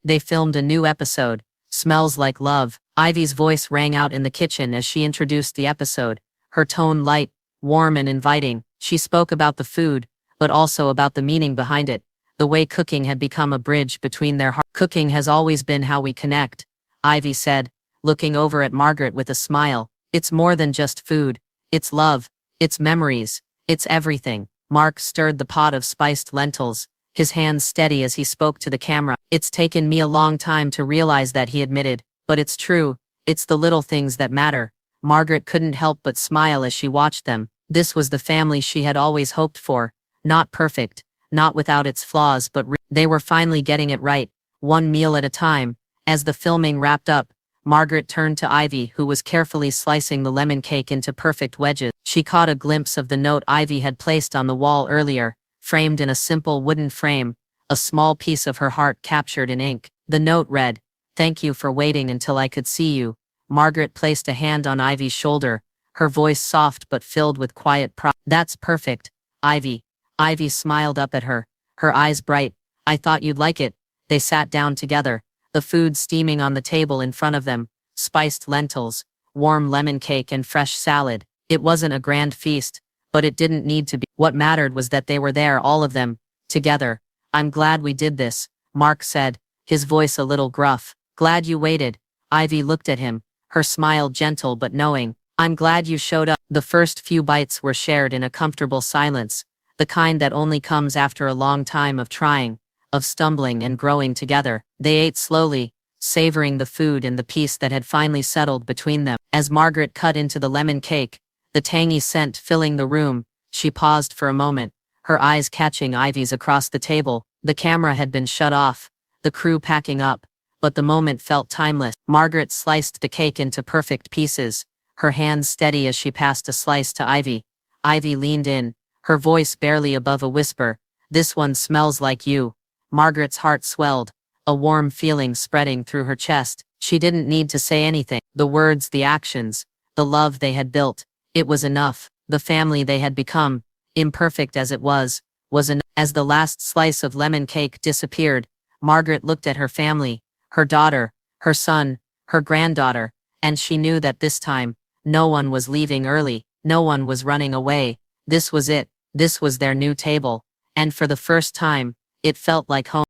They filmed a new episode, Smells Like Love. Ivy's voice rang out in the kitchen as she introduced the episode, her tone light, warm and inviting. She spoke about the food, but also about the meaning behind it, the way cooking had become a bridge between their hearts. Cooking has always been how we connect, Ivy said, looking over at Margaret with a smile. It's more than just food. It's love. It's memories. It's everything. Mark stirred the pot of spiced lentils, his hands steady as he spoke to the camera. It's taken me a long time to realize that, he admitted, but it's true. It's the little things that matter. Margaret couldn't help but smile as she watched them. This was the family she had always hoped for. Not perfect, not without its flaws, but they were finally getting it right, one meal at a time. As the filming wrapped up, Margaret turned to Ivy, who was carefully slicing the lemon cake into perfect wedges. She caught a glimpse of the note Ivy had placed on the wall earlier, framed in a simple wooden frame, a small piece of her heart captured in ink. The note read, "Thank you for waiting until I could see you." Margaret placed a hand on Ivy's shoulder, her voice soft but filled with quiet pride. "That's perfect, Ivy." Ivy smiled up at her, her eyes bright. "I thought you'd like it." They sat down together, the food steaming on the table in front of them, spiced lentils, warm lemon cake and fresh salad. It wasn't a grand feast, but it didn't need to be. What mattered was that they were there, all of them, together. "I'm glad we did this," Mark said, his voice a little gruff. "Glad you waited." Ivy looked at him, her smile gentle but knowing. "I'm glad you showed up." The first few bites were shared in a comfortable silence, the kind that only comes after a long time of trying, of stumbling and growing together. They ate slowly, savoring the food and the peace that had finally settled between them. As Margaret cut into the lemon cake, the tangy scent filling the room, she paused for a moment, her eyes catching Ivy's across the table. The camera had been shut off, the crew packing up, but the moment felt timeless. Margaret sliced the cake into perfect pieces, her hands steady as she passed a slice to Ivy. Ivy leaned in, her voice barely above a whisper. "This one smells like you." Margaret's heart swelled, a warm feeling spreading through her chest. She didn't need to say anything. The words, the actions, the love they had built, it was enough. The family they had become, imperfect as it was enough. As the last slice of lemon cake disappeared, Margaret looked at her family, her daughter, her son, her granddaughter, and she knew that this time, no one was leaving early, no one was running away. This was it. This was their new table. And for the first time, it felt like home.